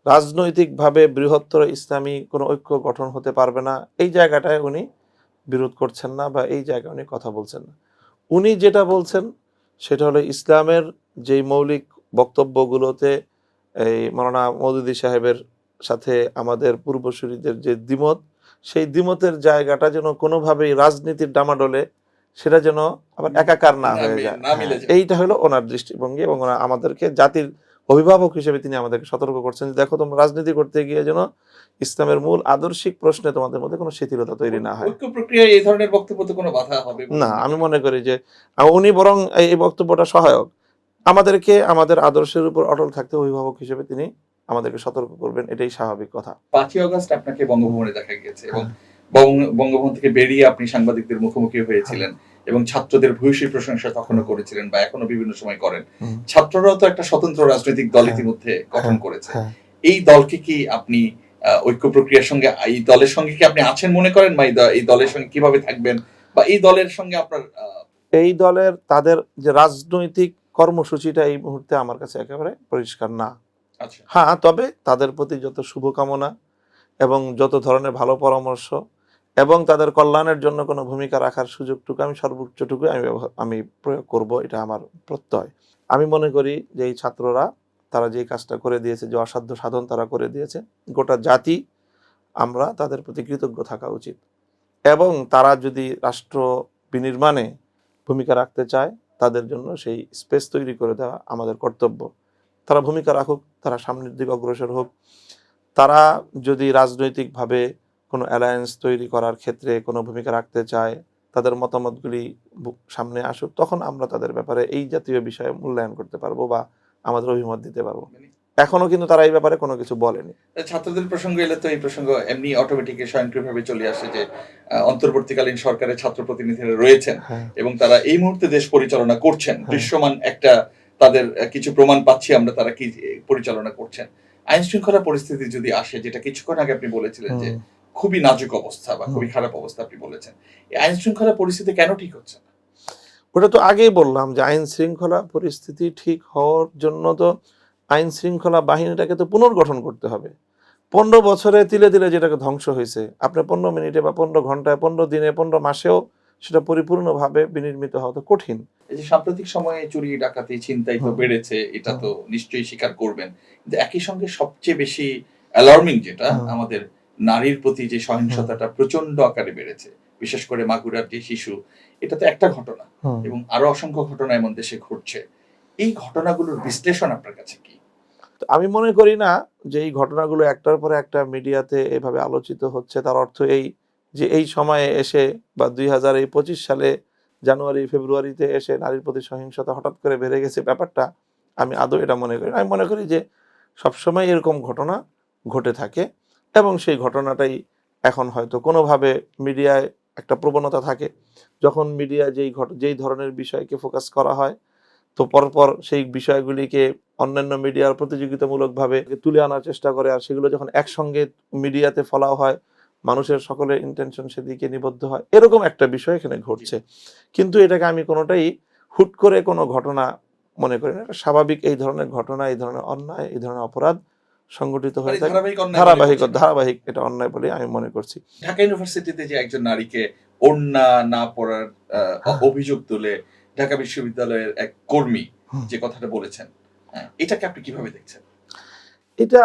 রাজনৈতিকভাবে বৃহত্তর ইসলামী কোনো ঐক্য গঠন হতে পারবে না, এই জায়গাটায় উনি বিরোধ করছেন না বা এই জায়গায় উনি কথা বলছেন না। উনি যেটা বলছেন সেটা হলো ইসলামের যেই মৌলিক বক্তব্যগুলোতে এই মাওলানা মওদুদী সাহেবের সাথে আমাদের পূর্বসূরিদের যে দ্বিমত, সেই দ্বিমতের জায়গাটা যেন কোনোভাবেই রাজনীতির ডামাডোলে সেটা যেন আবার একাকার না হয়ে যায়। না মিলে যায়। এইটা হলো ওনার দৃষ্টিভঙ্গি, এবং ওনারা আমাদেরকে জাতির অভিভাবক হিসেবে তিনি আমাদেরকে সতর্ক করছেন যে দেখো, তোমরা রাজনীতি করতে গিয়ে যেন ইসলামের মূল আদর্শিক প্রশ্নে তোমাদের মধ্যে কোনো শিথিলতা তৈরি না হয়। ঐক্য প্রক্রিয়ায় এই ধরনের বক্তব্য তো কোনো বাধা হবে বলে না, মনে আমি করেন? মনে করি যে উনি বরং এই বক্তব্যটা সহায়ক। আমাদেরকে আমাদের আদর্শের উপর অটল থাকতে অভিভাবক হিসেবে তিনি আমাদেরকে সতর্ক করবেন, এটাই স্বাভাবিক কথা। 5ই অগস্ট আপনাকে বঙ্গভবনে দেখা গিয়েছে এবং হ্যাঁ, বঙ্গভবন থেকে বেরিয়ে আপনি সাংবাদিকদের মুখোমুখি হয়েছিলেন এবং ছাত্রদের ভূয়সী প্রশংসা তখনও করেছিলেন বা এখনো বিভিন্ন সময় করেন। হুম, ছাত্ররাও তো একটা স্বতন্ত্র রাজনৈতিক দল হ্যাঁ, ইতিমধ্যে গঠন হ্যাঁ, করেছে। হ্যাঁ। এই দলকে কি আপনি ঐক্য প্রক্রিয়ার সঙ্গে, এই দলের সঙ্গে কি আপনি আছেন মনে করেন, বা এই দলের সঙ্গে কিভাবে থাকবেন, বা এই দলের সঙ্গে আপনার এই দলের তাদের যে রাজনৈতিক কর্মসূচিটা এই মুহূর্তে আমার কাছে একেবারে পরিষ্কার না। আচ্ছা, হ্যাঁ, তবে তাদের প্রতি যত শুভকামনা এবং যত ধরনের ভালো পরামর্শ এবং তাদের কল্যাণের জন্য কোনো ভূমিকা রাখার সুযোগটুকু আমি সর্বোচ্চটুকু আমি প্রয়োগ করব, এটা আমার প্রত্যয়। আমি মনে করি যে এই ছাত্ররা তারা যে কাজটা করে দিয়েছে, যে অসাধ্য সাধন তারা করে দিয়েছে, গোটা জাতি আমরা তাদের প্রতি কৃতজ্ঞ থাকা উচিত। এবং তারা যদি রাষ্ট্র বিনির্মাণে ভূমিকা রাখতে চায়, তাদের জন্য সেই স্পেস তৈরি করে দেওয়া আমাদের কর্তব্য। তারা ভূমিকা রাখুক, তারা সামনের দিকে অগ্রসর হোক। তারা যদি রাজনৈতিকভাবে কোনো অ্যালায়েন্স তৈরি করার ক্ষেত্রে কোনো ভূমিকা রাখতে চায়, তাদের মতামতগুলি সামনে আসুক, তখন আমরা তাদের ব্যাপারে এই জাতীয় বিষয়ে মূল্যায়ন করতে পারবো বা আমাদের অভিমত দিতে পারবো। এখনো কিন্তু তারা এই ব্যাপারে কোনো কিছু বলেনি। ছাত্রদের প্রসঙ্গ এলে তো এই প্রসঙ্গ এমনি অটোমেটিক স্বয়ংক্রিয়ভাবে চলে আসে যে অন্তর্বর্তীকালীন সরকারের ছাত্র প্রতিনিধিরা রয়েছেন হ্যাঁ, এবং তারা এই মুহূর্তে দেশ পরিচালনা করছেন। হ্যাঁ। দৃশ্যমান একটা তাদের কিছু প্রমাণ পাচ্ছি আমরা, তারা কি পরিচালনা করছেন। আইন শৃঙ্খলা পরিস্থিতি যদি আসে, যেটা কিছুক্ষণ আগে আপনি বলেছিলেন যে খুবই নাজুক অবস্থা বা খুবই খারাপ অবস্থা আপনি বলেছেন, এই আইন শৃঙ্খলা পরিস্থিতি কেন ঠিক হচ্ছে না? ওটা তো আগেই বললাম যে আইন শৃঙ্খলা পরিস্থিতি ঠিক হওয়ার জন্য তো আইন শৃঙ্খলা বাহিনীটাকে তো পুনর্গঠন করতে হবে। 15 বছরে তিলে তিলে যেটাকে ধ্বংস হয়েছে, আপনি 15 মিনিটে বা 15 ঘন্টায়, 15 দিনে, 15 মাসেও সেটা পরিপূর্ণভাবে বিনির্মিত হওয়া তো কঠিন। এই যে সাম্প্রতিক সময়ে চুরি ডাকাতি ছিনতাই তো হুম, বেড়েছে, এটা হুম, তো নিশ্চয়ই স্বীকার করবেন। কিন্তু একই সঙ্গে সবচেয়ে বেশি অ্যালার্মিং যেটা, হুম, আমাদের নারীর প্রতি যে হুম, সহিংসতাটা প্রচন্ড আকারে বেড়েছে, বিশেষ করে মাগুরার যে শিশু, এটা তো একটা ঘটনা হুম। এবং আরো অসংখ্য ঘটনা এমন দেশে ঘটছে। এই ঘটনাগুলোর বিশ্লেষণ আপনার কাছে কি? তো আমি মনে করি না যে এই ঘটনাগুলো একটার পরে একটা মিডিয়াতে এভাবে আলোচিত হচ্ছে, তার অর্থ এই যে এই সময়ে এসে বা 2025 সালে জানুয়ারি ফেব্রুয়ারিতে এসে নারীর প্রতি সহিংসতা হঠাৎ করে বেড়ে গেছে, ব্যাপারটা আমি আদৌ এটা মনে করি না। আমি মনে করি যে সবসময় এরকম ঘটনা ঘটে থাকে এবং সেই ঘটনাটাই এখন হয়তো কোনোভাবে মিডিয়ায় একটা প্রবণতা থাকে, যখন মিডিয়া যেই ধরনের বিষয়কে ফোকাস করা হয়, তো পরপর সেই বিষয়গুলিকে অন্যান্য মিডিয়ার প্রতিযোগিতামূলকভাবে তুলে আনার চেষ্টা করে, আর সেগুলো যখন একসঙ্গে মিডিয়াতে ফলাও হয়, মানুষের সকলের ইন্টেনশন সেদিকে নিবদ্ধ হয়, এরকম একটা বিষয় এখানে ঘটছে। কিন্তু এটাকে আমি কোনোটাই হুট করে কোনো ঘটনা মনে করি না। এটা স্বাভাবিক, এই ধরনের ঘটনা, এই ধরনের অন্যায়, এই ধরনের অপরাধ সংগঠিত মানে হয়ে থাকে। ধারাবাহিক অন্যায় মনে করছেন? ধারাবাহিক এটা অন্যায় বলে আমি মনে করছি। ঢাকা ইউনিভার্সিটিতে যে একজন নারীকে ওড়না না পরার অভিযোগ তুলে ঢাকা বিশ্ববিদ্যালয়ের এক কর্মী হুম। যে কথাটা বলেছেন, হ্যাঁ, এটাকে আপনি কিভাবে দেখছেন? এটা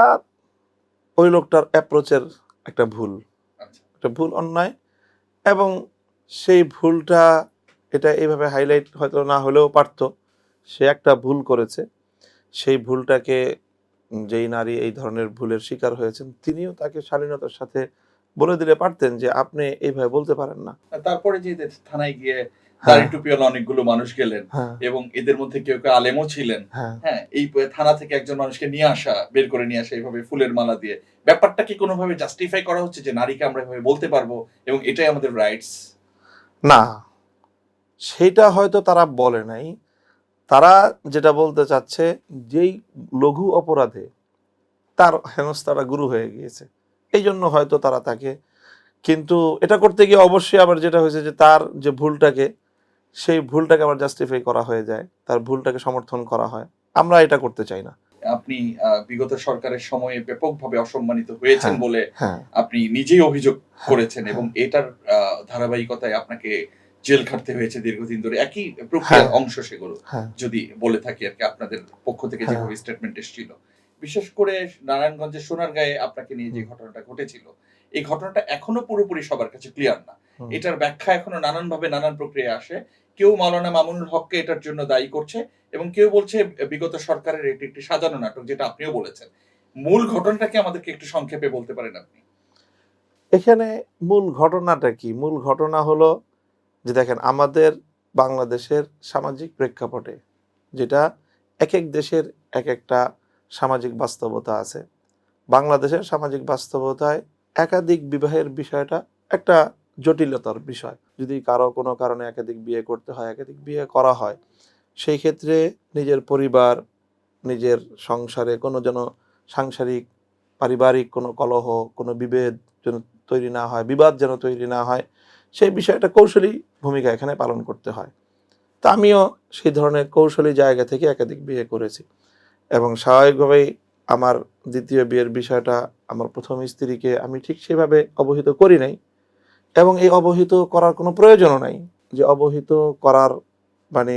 ওই লোকটার অ্যাপ্রোচের একটা ভুল, আচ্ছা, একটা ভুল অন্যায়, এবং সেই ভুলটা এটা এভাবে হাইলাইট হয়তো না হলেও পারতো। সে একটা ভুল করেছে। সেই ভুলটাকে যেই নারী এই ধরনের ভুলের শিকার হয়েছেন, তিনিও তাকে শালীনতার সাথে বলে দিলে পারতেন যে, "আপনি এইভাবে বলতে পারেন না।" তারপরে যে থানায় গিয়ে হ্যাঁ, দাড়ি টুপিওয়ালা অনেকগুলো মানুষ গেলেন হ্যাঁ, এবং এদের মধ্যে কেউ কেউ আলেমও ছিলেন, হ্যাঁ। হ্যাঁ, এই থানা থেকে একজন মানুষকে নিয়ে আসা, বের করে নিয়ে আসা এইভাবে ফুলের মালা দিয়ে, ব্যাপারটা কি কোনোভাবে জাস্টিফাই করা হচ্ছে যে নারীকে আমরা এভাবে বলতে পারবো এবং এটাই আমাদের রাইটস? না, সেইটা হয়তো তারা বলে নাই। তারা যেটা বলতে চাচ্ছে, যেই লঘু অপরাধে তার হেনস্থাটা গুরু হয়ে গিয়েছে, এইজন্য হয়তো তারা তাকে, কিন্তু এটা করতে গিয়ে অবশ্যই আবার যেটা হয়েছে যে তার যে ভুলটাকে, সেই ভুলটাকে আবার জাস্টিফাই করা হয়ে যায়, তার ভুলটাকে সমর্থন করা হয়। আমরা এটা করতে চাই না। আপনি বিগত সরকারের সময়ে ব্যাপকভাবে অসম্মানিত হয়েছেন হ্যাঁ, বলে হ্যাঁ, আপনি নিজেই অভিযোগ হ্যাঁ, করেছেন এবং হ্যাঁ, এটার ধারাবাহিকতায় আপনাকে জেল খাটতে হয়েছে দীর্ঘদিন ধরে। একই প্রক্রিয়ার হ্যাঁ, অংশ সেগুলো। হ্যাঁ, যদি বলে থাকি আরকি, আপনাদের পক্ষ থেকে হ্যাঁ। যেভাবে স্টেটমেন্ট এসেছিল। বিশেষ করে নারায়ণগঞ্জের সোনারগাঁয়ে আপনাকে নিয়ে যে ঘটনাটা ঘটেছিল, এই ঘটনাটা এখনো পুরোপুরি সবার কাছে ক্লিয়ার না। এটার ব্যাখ্যা এখনো নানানভাবে নানান প্রক্রিয়া আসে। কেউ মাওলানা মামুনুল হককে এটার জন্য দায়ী করছে এবং কেউ বলছে বিগত সরকারের এটি একটি সাজানো নাটক, যেটা আপনিও বলেছেন। মূল ঘটনাটাকে আমাদেরকে একটু সংক্ষেপে বলতে পারেন আপনি? এখানে মূল ঘটনাটা কি? মূল ঘটনা হলো যে দেখেন, আমাদের বাংলাদেশের সামাজিক প্রেক্ষাপটে, যেটা এক এক দেশের এক একটা সামাজিক বাস্তবতা আছে। বাংলাদেশের সামাজিক বাস্তবতায় একাধিক বিবাহের বিষয়টা একটা জটিলতার বিষয়। যদি কারো কোনো কারণে একাধিক বিয়ে করতে হয়, একাধিক বিয়ে করা হয়, সেই ক্ষেত্রে নিজের পরিবার, নিজের সংসারে কোনো যেন সাংসারিক পারিবারিক কোনো কলহ, কোনো বিভেদ যেন তৈরি না হয়, বিবাদ যেন তৈরি না হয়, সেই বিষয়টা কৌশলী ভূমিকা এখানে পালন করতে হয়। তা আমিও সেই ধরনের কৌশলী জায়গা থেকে একাধিক বিয়ে করেছি এবং স্বাভাবিকভাবেই আমার দ্বিতীয় বিয়ের বিষয়টা আমার প্রথম স্ত্রীকে আমি ঠিক সেভাবে অবহিত করি নাই এবং এই অবহিত করার কোনো প্রয়োজনও নাই। যে অবহিত করার মানে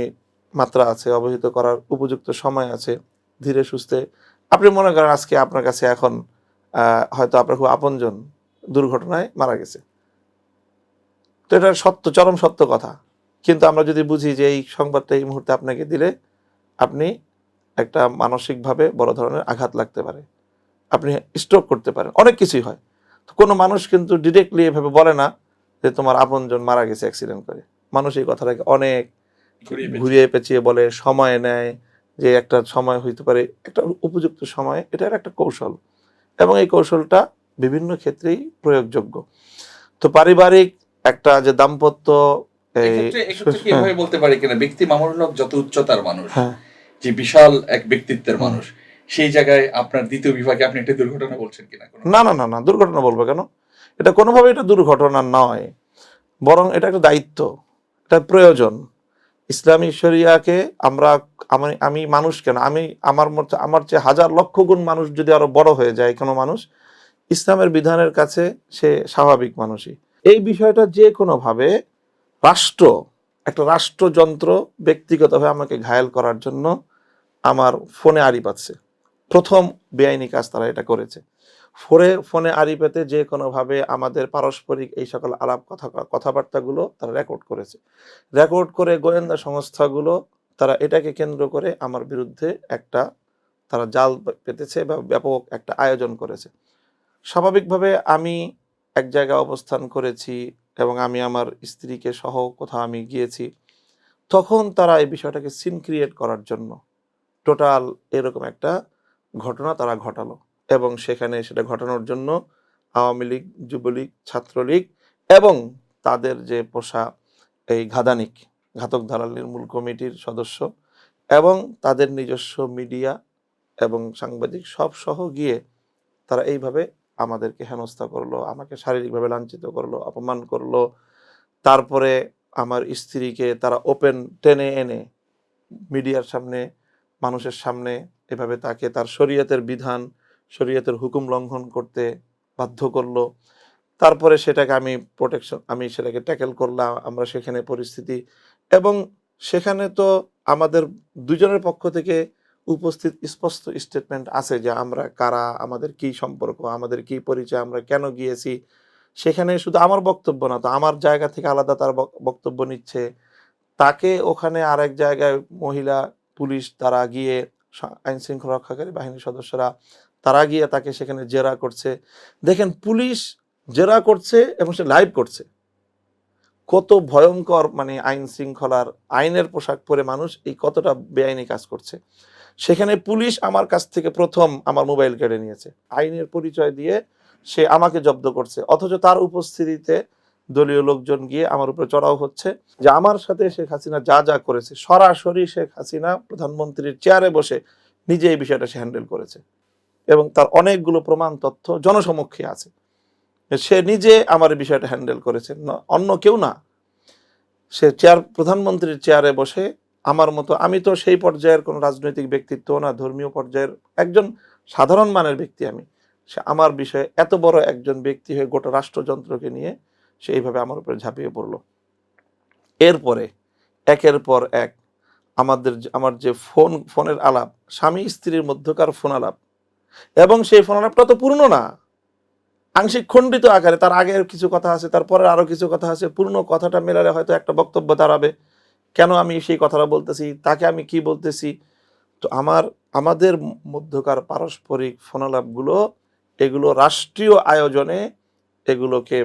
মাত্রা আছে, অবহিত করার উপযুক্ত সময় আছে। ধীরে সুস্থে আপনি মনে করেন আজকে আপনার কাছে এখন হয়তো আপনার খুব আপনজন দুর্ঘটনায় মারা গেছে, তো এটা সত্য, চরম সত্য কথা। কিন্তু আমরা যদি বুঝি যে এই সংবাদটা এই মুহূর্তে আপনাকে দিলে আপনি একটা মানসিকভাবে বড় ধরনের আঘাত লাগতে পারে, আপনি স্ট্রোক করতে পারেন, অনেক কিছুই হয়। তো কোনো মানুষ কিন্তু ডিরেক্টলি এভাবে বলে না যে তোমার আপনজন মারা গেছে অ্যাক্সিডেন্ট করে। মানুষ এই কথাটাকে অনেক ঘুরিয়ে পেঁচিয়ে বলে, সময় নেয়, যে একটা সময় হইতে পারে, একটা উপযুক্ত সময়, এটার একটা কৌশল এবং এই কৌশলটা বিভিন্ন ক্ষেত্রেই প্রয়োগযোগ্য। তো পারিবারিক একটা যে দাম্পত্য, এক্ষেত্রে কি এভাবে বলতে পারি কিনা, ব্যক্তি মামুনুল হক যত উচ্চতার মানুষ, যে বিশাল এক ব্যক্তিত্বের মানুষ, সেই জায়গায় আপনার দ্বিতীয় বিভাগে আপনি একটা দুর্ঘটনা বলছেন কিনা? না না না না, দুর্ঘটনা বলবো কেন? এটা কোনোভাবে এটা দুর্ঘটনা নয়, বরং এটা একটা দায়িত্ব, এটা প্রয়োজন। ইসলামী শরিয়াকে আমরা, আমি মানুষ কেন, আমি আমার চেয়ে হাজার লক্ষ গুণ মানুষ যদি আরো বড় হয়ে যায় কোনো মানুষ, ইসলামের বিধানের কাছে সে স্বাভাবিক মানুষই। এই বিষয়টা যে কোনোভাবে একটা রাষ্ট্রযন্ত্র ব্যক্তিগতভাবে আমাকে ঘায়েল করার জন্য আমার ফোনে আড়ি পাচ্ছে। প্রথম বেআইনি কাজ তারা এটা করেছে। ফোনে আড়ি পেতে যে কোনোভাবে আমাদের পারস্পরিক এই সকল আলাপ কথাবার্তাগুলো তারা রেকর্ড করেছে। রেকর্ড করে গোয়েন্দা সংস্থাগুলো তারা এটাকে কেন্দ্র করে আমার বিরুদ্ধে একটা তারা জাল পেতেছে বা ব্যাপক একটা আয়োজন করেছে। স্বাভাবিকভাবে আমি এক জায়গায় অবস্থান করেছি এবং আমি আমার স্ত্রীকে সহ কোথাও আমি গিয়েছি, তখন তারা এই বিষয়টাকে সিন ক্রিয়েট করার জন্য টোটাল এরকম একটা ঘটনা তারা ঘটালো এবং সেখানে সেটা ঘটানোর জন্য আওয়ামী লীগ, যুবলীগ, ছাত্রলীগ এবং তাদের যে পোষা এই ঘাতক দালাল নির্মূল কমিটির সদস্য এবং তাদের নিজস্ব মিডিয়া এবং সাংবাদিক সব সহ গিয়ে তারা এইভাবে আমাদেরকে হেনস্থা করলো, আমাকে শারীরিকভাবে লাঞ্ছিত করলো, অপমান করলো। তারপরে আমার স্ত্রীকে তারা ওপেন টেনে এনে মিডিয়ার সামনে, মানুষের সামনে এভাবে তাকে তার শরীয়তের বিধান, শরীয়তের হুকুম লঙ্ঘন করতে বাধ্য করলো। তারপরে সেটাকে আমি সেটাকে ট্যাকেল করলাম, আমরা সেখানে পরিস্থিতি, এবং সেখানে তো আমাদের দুজনের পক্ষ থেকে উপস্থিত স্পষ্ট স্টেটমেন্ট আছে যে আমরা কারা, আমাদের কি সম্পর্ক, আমাদের কি পরিচয়, আমরা কেন গিয়েছি। সেখানে শুধু আমার বক্তব্য না, তো আমার জায়গা থেকে আলাদা তার বক্তব্য নিচ্ছে, তাকে ওখানে আরেক জায়গায় মহিলা পুলিশ তারা গিয়ে, আইন শৃঙ্খলা রক্ষাকারী বাহিনীর সদস্যরা তারা গিয়ে তাকে সেখানে জেরা করছে। দেখেন, পুলিশ জেরা করছে এবং সে লাইভ করছে। কত ভয়ঙ্কর, মানে আইন শৃঙ্খলার আইনের পোশাক পরে মানুষ এই কতটা বেআইনি কাজ করছে। সেখানে পুলিশ আমার কাছ থেকে প্রথম আমার মোবাইল কেড়ে নিয়েছে, আইনের পরিচয় দিয়ে সে আমাকে জব্দ করছে, অথচ তার উপস্থিতিতে দলীয় লোকজন গিয়ে আমার উপরে চড়াও হচ্ছে যে আমার সাথে শেখ হাসিনা যা যা করেছে, সরাসরি শেখ হাসিনা প্রধানমন্ত্রীর চেয়ারে বসে নিজে এই বিষয়টা সে হ্যান্ডেল করেছে এবং তার অনেকগুলো প্রমাণ তথ্য জনসমক্ষে আছে। সে নিজে আমার এই বিষয়টা হ্যান্ডেল করেছে, অন্য কেউ না। সে প্রধানমন্ত্রীর চেয়ারে বসে আমার মতো, আমি তো সেই পর্যায়ের কোনো রাজনৈতিক ব্যক্তিত্ব না, ধর্মীয় পর্যায়ের একজন সাধারণ মানের ব্যক্তি আমি, সে আমার বিষয়ে এত বড় একজন ব্যক্তি হয়ে গোটা রাষ্ট্রযন্ত্রকে নিয়ে সে এইভাবে আমার উপরে ঝাঁপিয়ে পড়লো। এরপরে একের পর এক আমার যে ফোনের আলাপ, স্বামী স্ত্রীর মধ্যকার ফোন আলাপ, এবং সেই ফোনালাপটা তো পূর্ণ না, আংশিক খণ্ডিত আকারে। তার আগের কিছু কথা আছে, তারপরে আরো কিছু কথা আছে, পূর্ণ কথাটা মেলালে হয়তো একটা বক্তব্য দাঁড়াবে, কেন আমি সেই কথাটা বলতেছি, তাকে আমি কি বলতেছি। তো আমাদের মধ্যকার পারস্পরিক ফোনালাপগুলো, এগুলো রাষ্ট্রীয় আয়োজনে এগুলোকে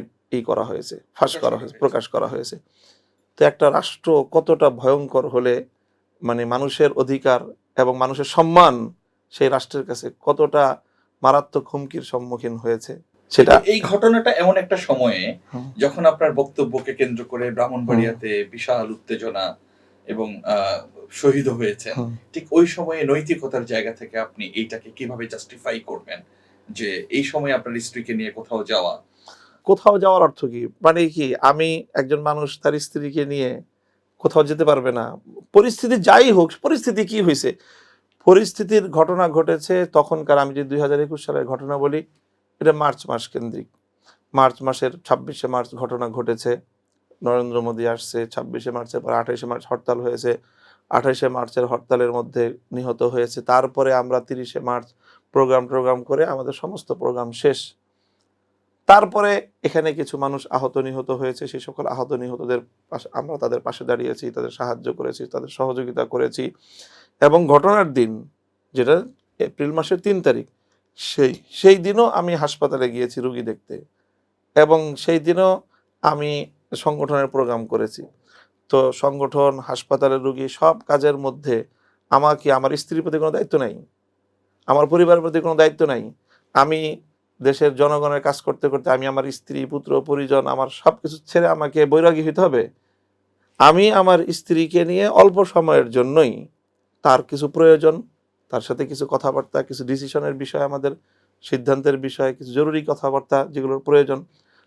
করা হয়েছে, ফাঁস করা হয়েছে, প্রকাশ করা হয়েছে। তো একটা রাষ্ট্র কতটা ভয়ঙ্কর হলে মানে মানুষের অধিকার এবং মানুষের সম্মান সেই রাষ্ট্রের কাছে কতটা মারাত্মক হুমকির সম্মুখীন হয়েছে সেটা। এই ঘটনাটা এমন একটা সময়ে হুম, যখন আপনার বক্তব্যকে কেন্দ্র করে ব্রাহ্মণবাড়িয়াতে বিশাল উত্তেজনা এবং শহীদ হয়েছেন, হুম। ঠিক ওই সময়ে নৈতিকতার জায়গা থেকে আপনি এইটাকে কিভাবে জাস্টিফাই করবেন যে এই সময় আপনার স্ত্রীকে নিয়ে কোথাও যাওয়া? কোথাও যাওয়ার অর্থ কি? মানে কি, আমি একজন মানুষ তার স্ত্রীকে নিয়ে কোথাও যেতে পারবে না? পরিস্থিতি যাই হোক, পরিস্থিতি কি হয়েছে, পরিস্থিতির ঘটনা ঘটেছে তখনকার। আমি যদি 2021 সালের ঘটনা বলি, এটা মার্চ মাস কেন্দ্রিক। মার্চ মাসের 26শে মার্চ ঘটনা ঘটেছে, নরেন্দ্র মোদী আসছে, 26শে মার্চের পর 28শে মার্চ হরতাল হয়েছে, 28শে মার্চের হরতালের মধ্যে নিহত হয়েছে। তারপরে আমরা 30শে মার্চ প্রোগ্রাম করে আমাদের সমস্ত প্রোগ্রাম শেষ। তারপরে এখানে কিছু মানুষ আহত নিহত হয়েছে, সেই সকল আহত নিহতদের পাশে আমরা তাদের পাশে দাঁড়িয়েছি, তাদের সাহায্য করেছি, তাদের সহযোগিতা করেছি। এবং ঘটনার দিন, যেটা এপ্রিল মাসের 3 তারিখ, সেই দিনও আমি হাসপাতালে গিয়েছি রুগী দেখতে, এবং সেই দিনও আমি সংগঠনের প্রোগ্রাম করেছি। তো সংগঠন, হাসপাতালের রুগী, সব কাজের মধ্যে আমার স্ত্রীর প্রতি কোনো দায়িত্ব নাই, আমার পরিবারের প্রতি কোনো দায়িত্ব নাই। আমি দেশের জনগণের কাজ করতে করতে আমি আমার স্ত্রী, পুত্র, পরিজন, আমার সবকিছু ছেড়ে আমাকে বৈরাগী হতে হবে? আমি আমার স্ত্রীকে নিয়ে অল্প সময়ের জন্যই, তার কিছু প্রয়োজন, তার সাথে কিছু কথাবার্তা, কিছু ডিসিশনের বিষয়, আমাদের সিদ্ধান্তের বিষয়ে কিছু জরুরি কথাবার্তা যেগুলোর প্রয়োজন,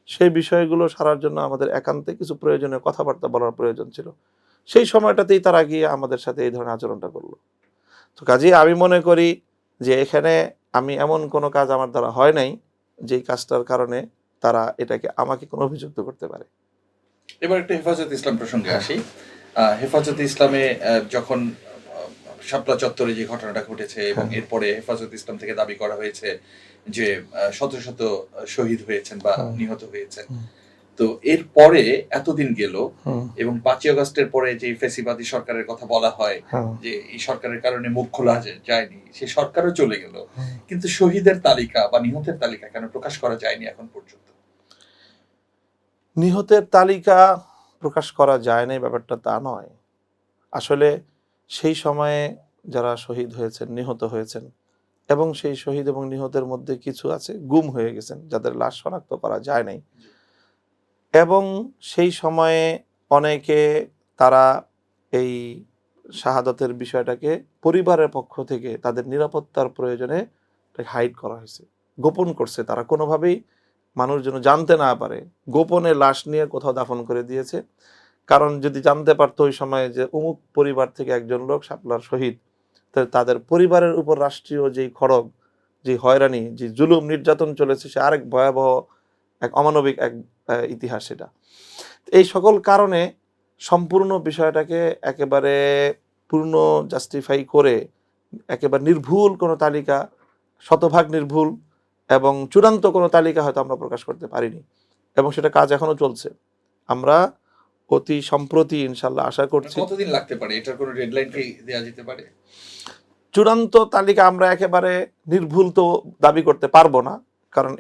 সেই বিষয়গুলো সারার জন্য আমাদের একান্তে কিছু প্রয়োজনীয় কথাবার্তা বলার প্রয়োজন ছিল। সেই সময়টাতেই তারা গিয়ে আমাদের সাথে এই ধরনের আচরণটা করলো। তো কাজেই আমি মনে করি যে এখানে আমি এমন কোনো কাজ আমার দ্বারা হয় নাই যেই কাজটার কারণে তারা এটাকে আমাকে কোনো অভিযুক্ত করতে পারে। এবার একটা হেফাজত ইসলাম প্রসঙ্গে হ্যাঁ, আসি। হেফাজত ইসলামে যখন শাপলা চত্বরে যে ঘটনাটা ঘটেছে এবং হ্যাঁ, এরপরে হেফাজত ইসলাম থেকে দাবি করা হয়েছে যে শত শত শহীদ হয়েছেন বা হ্যাঁ, নিহত হয়েছেন, হুম, তো এরপরে এতদিন গেল হুম, এবং 5ই আগস্টের পরে যে ফেসিবাদী সরকারের কথা বলা হয় হ্যাঁ, যে এই সরকারের কারণে মুখ খোলা যায়নি, সেই সরকারও চলে গেল, হুম। কিন্তু শহীদের তালিকা বা নিহতের তালিকা কেন প্রকাশ করা যায়নি এখন পর্যন্ত? নিহতের তালিকা প্রকাশ করা যায় না, এই ব্যাপারটা তা নয়। আসলে সেই সময়ে যারা শহীদ হয়েছেন, নিহত হয়েছেন, এবং সেই শহীদ এবং নিহতের মধ্যে কিছু আছে গুম হয়ে গেছেন, যাদের লাশ শনাক্ত করা যায় নাই। এবং সেই সময়ে অনেকে, তারা এই শাহাদাতের বিষয়টাকে পরিবারের পক্ষ থেকে তাদের নিরাপত্তার প্রয়োজনে হাইড করা হয়েছে, গোপন করছে। তারা কোনোভাবেই মানুষ যেন জানতে না পারে, গোপনে লাশ নিয়ে কোথাও দাফন করে দিয়েছে। কারণ যদি জানতে পারতো ওই সময় যে অমুক পরিবার থেকে একজন লোক শাপলার শহীদ, তাহলে তাদের পরিবারের উপর রাষ্ট্রীয় যেই খড়গ, যে হয়রানি, যে জুলুম নির্যাতন চলেছে, সে আরেক ভয়াবহ, এক অমানবিক এক ইতিহাস সেটা। এই সকল কারণে সম্পূর্ণ বিষয়টাকে একেবারে পূর্ণ জাস্টিফাই করে একেবারে নির্ভুল কোনো তালিকা, শতভাগ নির্ভুল এবং চূড়ান্ত কোনো তালিকা হয়তো আমরা প্রকাশ করতে পারিনি, এবং সেটা কাজ এখনো চলছে। আমরা অতি সম্প্রতি ইনশাল্লাহ আশা করছি কতদিন লাগতে পারে, এটার কোনো ডেডলাইন কি দেওয়া যেতে পারে? চূড়ান্ত তালিকা আমরা একেবারে নির্ভুল তো দাবি করতে পারবো না, কারণ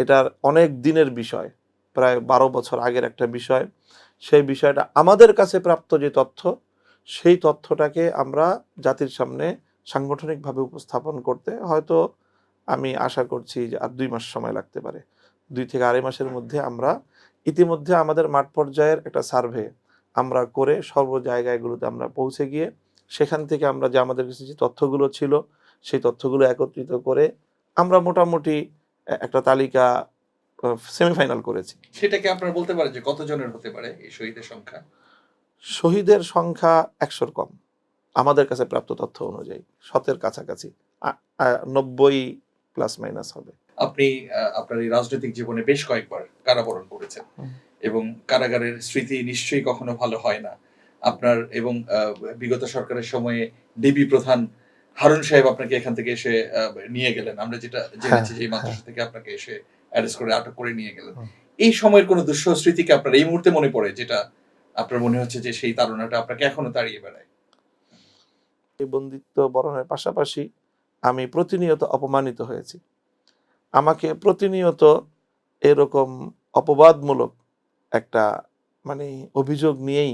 এটার অনেক দিনের বিষয়, প্রায় 12 বছর আগের একটা বিষয়। সেই বিষয়টা আমাদের কাছে প্রাপ্ত যে তথ্য, সেই তথ্যটাকে আমরা জাতির সামনে সাংগঠনিকভাবে উপস্থাপন করতে হয়তো আমি আশা করছি যে আর 2 মাস সময় লাগতে পারে। 2 থেকে 2.5 মাসের মধ্যে আমরা ইতিমধ্যে আমাদের মাঠ পর্যায়ের একটা সার্ভে আমরা করে সর্ব জায়গাগুলোতে আমরা পৌঁছে গিয়ে সেখান থেকে আমরা যে আমাদের কাছে যে তথ্যগুলো ছিল, সেই তথ্যগুলো একত্রিত করে আমরা মোটামুটি একটা তালিকা সেমিফাইনাল করেছি। সেটা কি আপনারা বলতে পারেন যে কতজনের হতে পারে এই শহীদের সংখ্যা? শহীদের সংখ্যা 100-র কম আমাদের কাছে প্রাপ্ত তথ্য অনুযায়ী, 100-এর কাছাকাছি, 90 প্লাস মাইনাস হবে। আপনি আপনার এই রাজনৈতিক জীবনে বেশ কয়েকবার কারাবরণ করেছেন হুম, এবং কারাগারের স্মৃতি নিশ্চয়ই কখনো ভালো হয় না আপনার। এবং বিগত সরকারের সময়ে ডিবি প্রধান হারুন সাহেব আপনাকে এখান থেকে এসে নিয়ে গেলেন, আমরা যেটা জেনেছি যে এই হ্যাঁ। মাদ্রাসা থেকে আপনাকে এসে অ্যারেস্ট করে আটক করে নিয়ে গেলেন। হুম। এই সময়ের কোনো দুঃসহ স্মৃতিকে আপনার এই মুহূর্তে মনে পড়ে, যেটা আপনার মনে হচ্ছে যে সেই তাড়নাটা আপনাকে এখনো তাড়িয়ে বেড়ায়? এই বন্দিত্ব বরণের পাশাপাশি আমি প্রতিনিয়ত অপমানিত হয়েছি। আমাকে প্রতিনিয়ত এরকম অপবাদমূলক একটা মানে অভিযোগ নিয়েই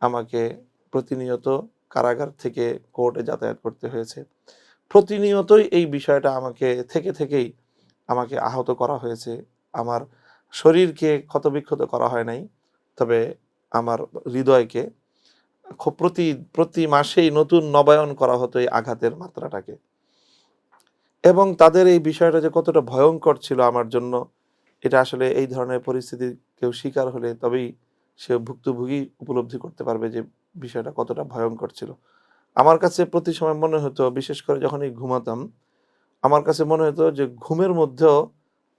আমাকে প্রতিনিয়ত কারাগার থেকে কোর্টে যাতায়াত করতে হয়েছে। প্রতিনিয়তই এই বিষয়টা আমাকে থেকেই আমাকে আহত করা হয়েছে। আমার শরীরকে ক্ষতবিক্ষত করা হয় নাই। তবে আমার হৃদয়কে প্রতি মাসেই নতুন নবায়ন করা হতো এই আঘাতের মাত্রাটাকে। এবং তাদের এই বিষয়টা যে কতটা ভয়ংকর ছিল আমার জন্য, এটা আসলে এই ধরনের পরিস্থিতির কেউ শিকার হলে তবেই সে ভুক্তভোগী উপলব্ধি করতে পারবে যে বিষয়টা কতটা ভয়ংকর ছিল। আমার কাছে প্রতি সময় মনে হতো, বিশেষ করে যখনই ঘুমাতাম, আমার কাছে মনে হতো যে ঘুমের মধ্যেও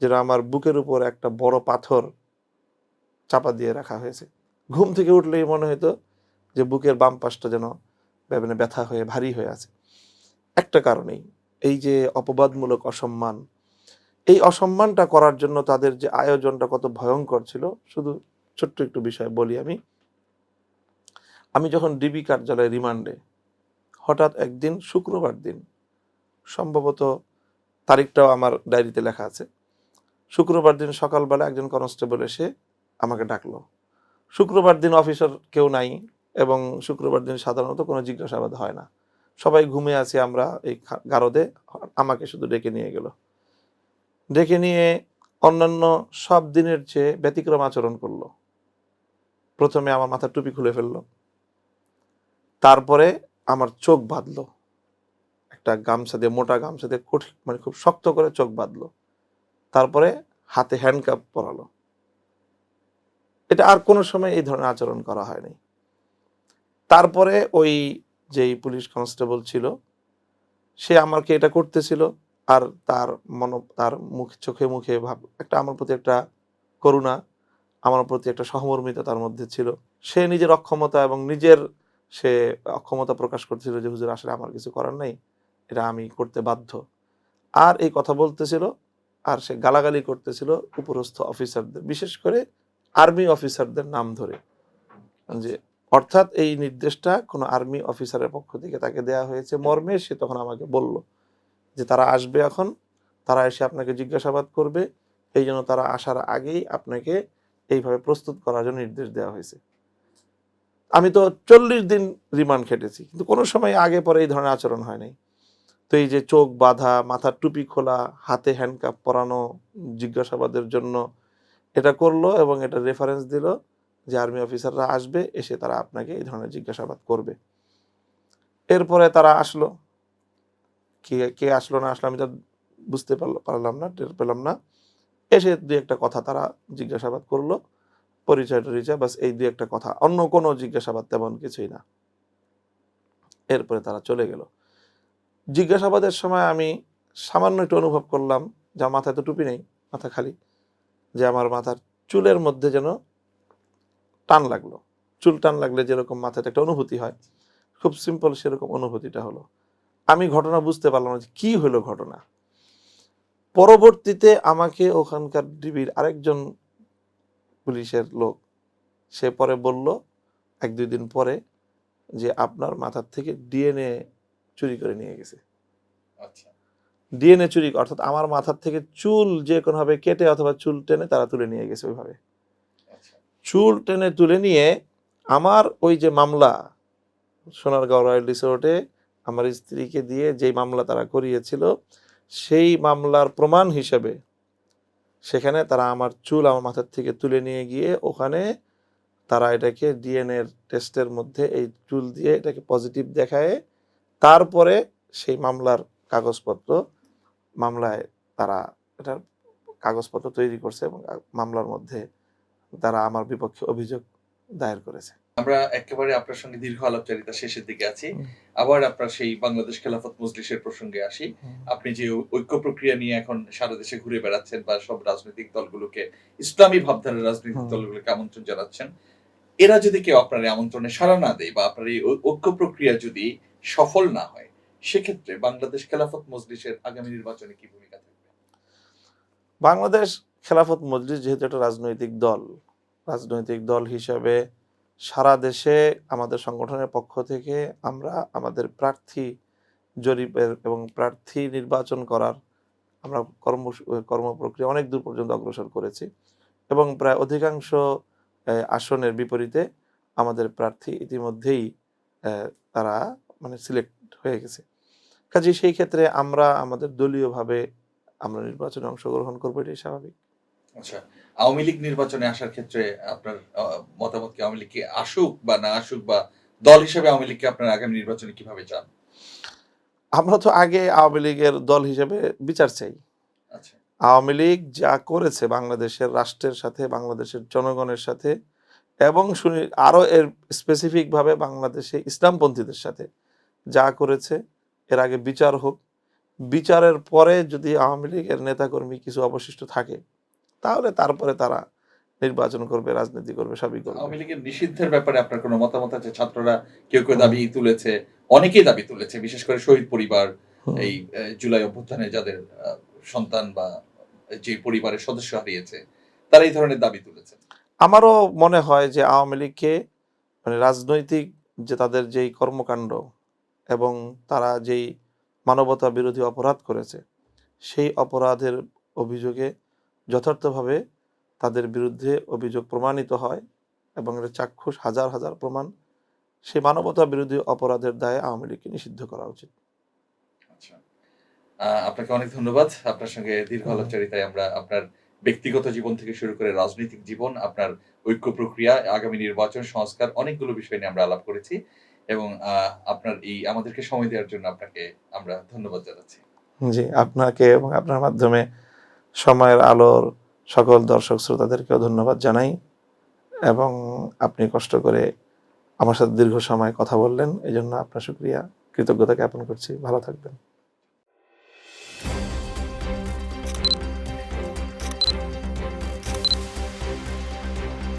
যেন আমার বুকের উপর একটা বড় পাথর চাপা দিয়ে রাখা হয়েছে। ঘুম থেকে উঠলেই মনে হতো যে বুকের বাম পাশটা যেন মানে ব্যথা হয়ে ভারী হয়ে আছে। একটা কারণেই, এই যে অপবাদমূলক অসম্মান, এই অসম্মানটা করার জন্য তাদের যে আয়োজনটা কত ভয়ঙ্কর ছিল। শুধু ছোট্ট একটু বিষয় বলি আমি। আমি যখন ডিবি কার্যালয়ে রিমান্ডে, হঠাৎ একদিন শুক্রবার দিন, সম্ভবত তারিখটাও আমার ডায়েরিতে লেখা আছে, শুক্রবার দিন সকালবেলা একজন কনস্টেবল এসে আমাকে ডাকলো। শুক্রবার দিন অফিসার কেউ নাই এবং শুক্রবার দিন সাধারণত কোনো জিজ্ঞাসাবাদ হয় না, সবাই ঘুমিয়ে আছি আমরা এই গারদে। আমাকে শুধু ডেকে নিয়ে গেল। ডেকে নিয়ে অন্যান্য সব দিনের চেয়ে ব্যতিক্রম আচরণ করলো। প্রথমে আমার মাথার টুপি খুলে ফেললো, তারপরে আমার চোখ বাঁধলো, একটা গামছা দিয়ে, মোটা গামছা দিয়ে কঠিন মানে খুব শক্ত করে চোখ বাঁধলো। তারপরে হাতে হ্যান্ডকাপ পরালো। এটা আর কোনো সময় এই ধরনের আচরণ করা হয়নি। তারপরে ওই যেই পুলিশ কনস্টেবল ছিল, সে আমাকে এটা করতেছিল, আর তার চোখে মুখে ভাব একটা আমার প্রতি একটা করুণা, আমার প্রতি একটা সহমর্মিতা তার মধ্যে ছিল। সে নিজের অক্ষমতা এবং নিজের সে অক্ষমতা প্রকাশ করতেছিল যে হুজুর আসলে আমার কিছু করার নাই, এটা আমি করতে বাধ্য। আর এই কথা বলতেছিল, আর সে গালাগালি করতেছিল উপরস্থ অফিসারদের, বিশেষ করে আর্মি অফিসারদের নাম ধরে, যে অর্থাৎ এই নির্দেশটা কোনো আর্মি অফিসারের পক্ষ থেকে তাকে দেয়া হয়েছে মর্মে সে তখন আমাকে বলল যে তারা আসবে এখন, তারা এসে আপনাকে জিজ্ঞাসাবাদ করবে, এই জন্য তারা আসার আগেই আপনাকে এইভাবে প্রস্তুত করার জন্য নির্দেশ দেওয়া হয়েছে। আমি তো 40 দিন রিমান্ড খেটেছি, কিন্তু কোনো সময় আগে পরে এই ধরনের আচরণ হয় নাই। তো এই যে চোখ বাঁধা, মাথার টুপি খোলা, হাতে হ্যান্ডকাপ পরানো জিজ্ঞাসাবাদের জন্য, এটা করলো এবং এটা রেফারেন্স দিল যে আর্মি অফিসাররা আসবে, এসে তারা আপনাকে এই ধরনের জিজ্ঞাসাবাদ করবে। এরপরে তারা আসলো। কে কে আসলো না আসলো আমি তো বুঝতে পারলাম না, টের পেলাম না। এসে দুই একটা কথা তারা জিজ্ঞাসাবাদ করলো, পরিচয় টরিচয়, বাস এই দুই একটা কথা, অন্য কোনো জিজ্ঞাসাবাদ তেমন কিছুই না। এরপরে তারা চলে গেল। জিজ্ঞাসাবাদের সময় আমি সামান্য একটু অনুভব করলাম যে আমার মাথায় তো টুপি নেই, মাথা খালি, যে আমার মাথার চুলের মধ্যে যেন টান লাগলো। চুল টান লাগলে যেরকম মাথায় একটা অনুভূতি হয়, খুব সিম্পল সেরকম অনুভূতিটা হলো। আমি ঘটনা বুঝতে পারলাম না যে কি হলো ঘটনা। পরবর্তীতে আমাকে ওখানকার ডিবির আরেকজন পুলিশের লোক, সে পরে বলল 1-2 দিন পরে যে আপনার মাথার থেকে ডিএনএ চুরি করে নিয়ে গেছে। আচ্ছা। ডিএনএ চুরি অর্থাৎ আমার মাথার থেকে চুল যে কোনোভাবে কেটে অথবা চুল টেনে তারা তুলে নিয়ে গেছে। ওইভাবে আচ্ছা। চুল টেনে তুলে নিয়ে আমার ওই যে মামলা, সোনারগাঁও রয়্যাল রিসোর্টে আমার স্ত্রীকে দিয়ে যেই মামলা তারা করিয়েছিল, সেই মামলার প্রমাণ হিসেবে সেখানে তারা আমার চুল আমার মাথার থেকে তুলে নিয়ে গিয়ে ওখানে তারা এটাকে ডিএনএ টেস্টের মধ্যে এই চুল দিয়ে এটাকে পজিটিভ দেখায়, তারপরে সেই মামলার কাগজপত্র, মামলায় তারা এটার কাগজপত্র তৈরি করছে এবং মামলার মধ্যে তারা আমার বিপক্ষে অভিযোগ দায়ের করেছে। আমরা একেবারে আপনার সঙ্গে দীর্ঘ আলাপচারিতা শেষের দিকে আছি। আবার আপনার সেই বাংলাদেশ খেলাফত মজলিসের প্রসঙ্গে আসি। আপনি যে ঐক্য প্রক্রিয়া নিয়ে এখন সারা দেশে ঘুরে বেড়াচ্ছেন বা সব রাজনৈতিক দলগুলোকে, ইসলামী ভাবধারার রাজনৈতিক দলগুলোকে আমন্ত্রণ জানাচ্ছেন। এরা যদি কেউ আপনার এই আমন্ত্রণে সাড়া না দেয় বা আপনার এই ঐক্য প্রক্রিয়া যদি সফল না হয়, সেক্ষেত্রে বাংলাদেশ খেলাফত মজলিসের আগামী নির্বাচনে কি ভূমিকা থাকবে? বাংলাদেশ খেলাফত মজলিস যেহেতু একটা রাজনৈতিক দল হিসাবে সারা দেশে আমাদের সংগঠনের পক্ষ থেকে আমরা আমাদের প্রার্থী জরিপের এবং প্রার্থী নির্বাচন করার আমরা কর্মপ্রক্রিয়া অনেক দূর পর্যন্ত অগ্রসর করেছি এবং প্রায় অধিকাংশ আসনের বিপরীতে আমাদের প্রার্থী ইতিমধ্যেই তারা মানে সিলেক্ট হয়ে গেছে। কাজেই সেই ক্ষেত্রে আমরা আমাদের দলীয়ভাবে আমরা নির্বাচনে অংশগ্রহণ করবো, এটাই স্বাভাবিক। আচ্ছা, আওয়ামী লীগ নির্বাচনে আসার ক্ষেত্রে আপনার মতামত কি? আওয়ামী লীগ কি আসুক বা না আসুক, বা দল হিসেবে আওয়ামী লীগকে আপনার আগামী নির্বাচনে কিভাবে চান? আমরা তো আগে আওয়ামী লীগের দল হিসেবে বিচার চাই। আচ্ছা, আওয়ামী লীগ যা করেছে বাংলাদেশের রাষ্ট্রের সাথে, বাংলাদেশের জনগণের সাথে এবং শুনি আরো এর স্পেসিফিক ভাবে বাংলাদেশে ইসলামপন্থীদের সাথে যা করেছে, এর আগে বিচার হোক। বিচারের পরে যদি আওয়ামী লীগের নেতাকর্মী কিছু অবশিষ্ট থাকে তাহলে তারপরে তারা নির্বাচন করবে, রাজনীতি করবে, সবই করবে। আওয়ামী লীগের নিষিদ্ধের ব্যাপারে আপনার কোনো মতামত আছে? ছাত্ররা কেউ হুম। দাবি তুলেছে, অনেকেই দাবি তুলেছে, বিশেষ করে শহীদ পরিবার, হুম। এই জুলাই অভ্যুত্থানে যাদের সন্তান বা যে পরিবারের সদস্য হারিয়েছে, তারা এই ধরনের দাবি তুলেছে। আমারও মনে হয় যে আওয়ামী লীগকে মানে রাজনৈতিক যে তাদের যেই কর্মকাণ্ড এবং তারা যেই মানবতা বিরোধী অপরাধ করেছে, সেই অপরাধের অভিযোগে যথার্থভাবে তাদের বিরুদ্ধে অভিযোগ প্রমাণিত হয় এবং এর চাক্ষুষ হাজার হাজার প্রমাণ, সেই মানবতা বিরোধী অপরাধের দায়ে আওয়ামী লীগকে নিষিদ্ধ করা উচিত। আচ্ছা, আপনাকে অনেক ধন্যবাদ। আপনার সঙ্গে দীর্ঘ আলাপচারিতায় আমরা আপনার ব্যক্তিগত জীবন থেকে শুরু করে রাজনৈতিক জীবন, আপনার ঐক্য প্রক্রিয়া, আগামী নির্বাচন সংস্কার, অনেকগুলো বিষয় নিয়ে আমরা আলাপ করেছি এবং আপনার এই আমাদেরকে সময় দেওয়ার জন্য আপনাকে আমরা ধন্যবাদ জানাচ্ছি। জি, আপনাকে এবং আপনার মাধ্যমে সময়ের আলোর সকল দর্শক শ্রোতাদেরকেও ধন্যবাদ জানাই এবং আপনি কষ্ট করে আমার সাথে দীর্ঘ সময় কথা বললেন, এজন্য আপনার শুকরিয়া, কৃতজ্ঞতা জ্ঞাপন করছি। ভালো থাকবেন।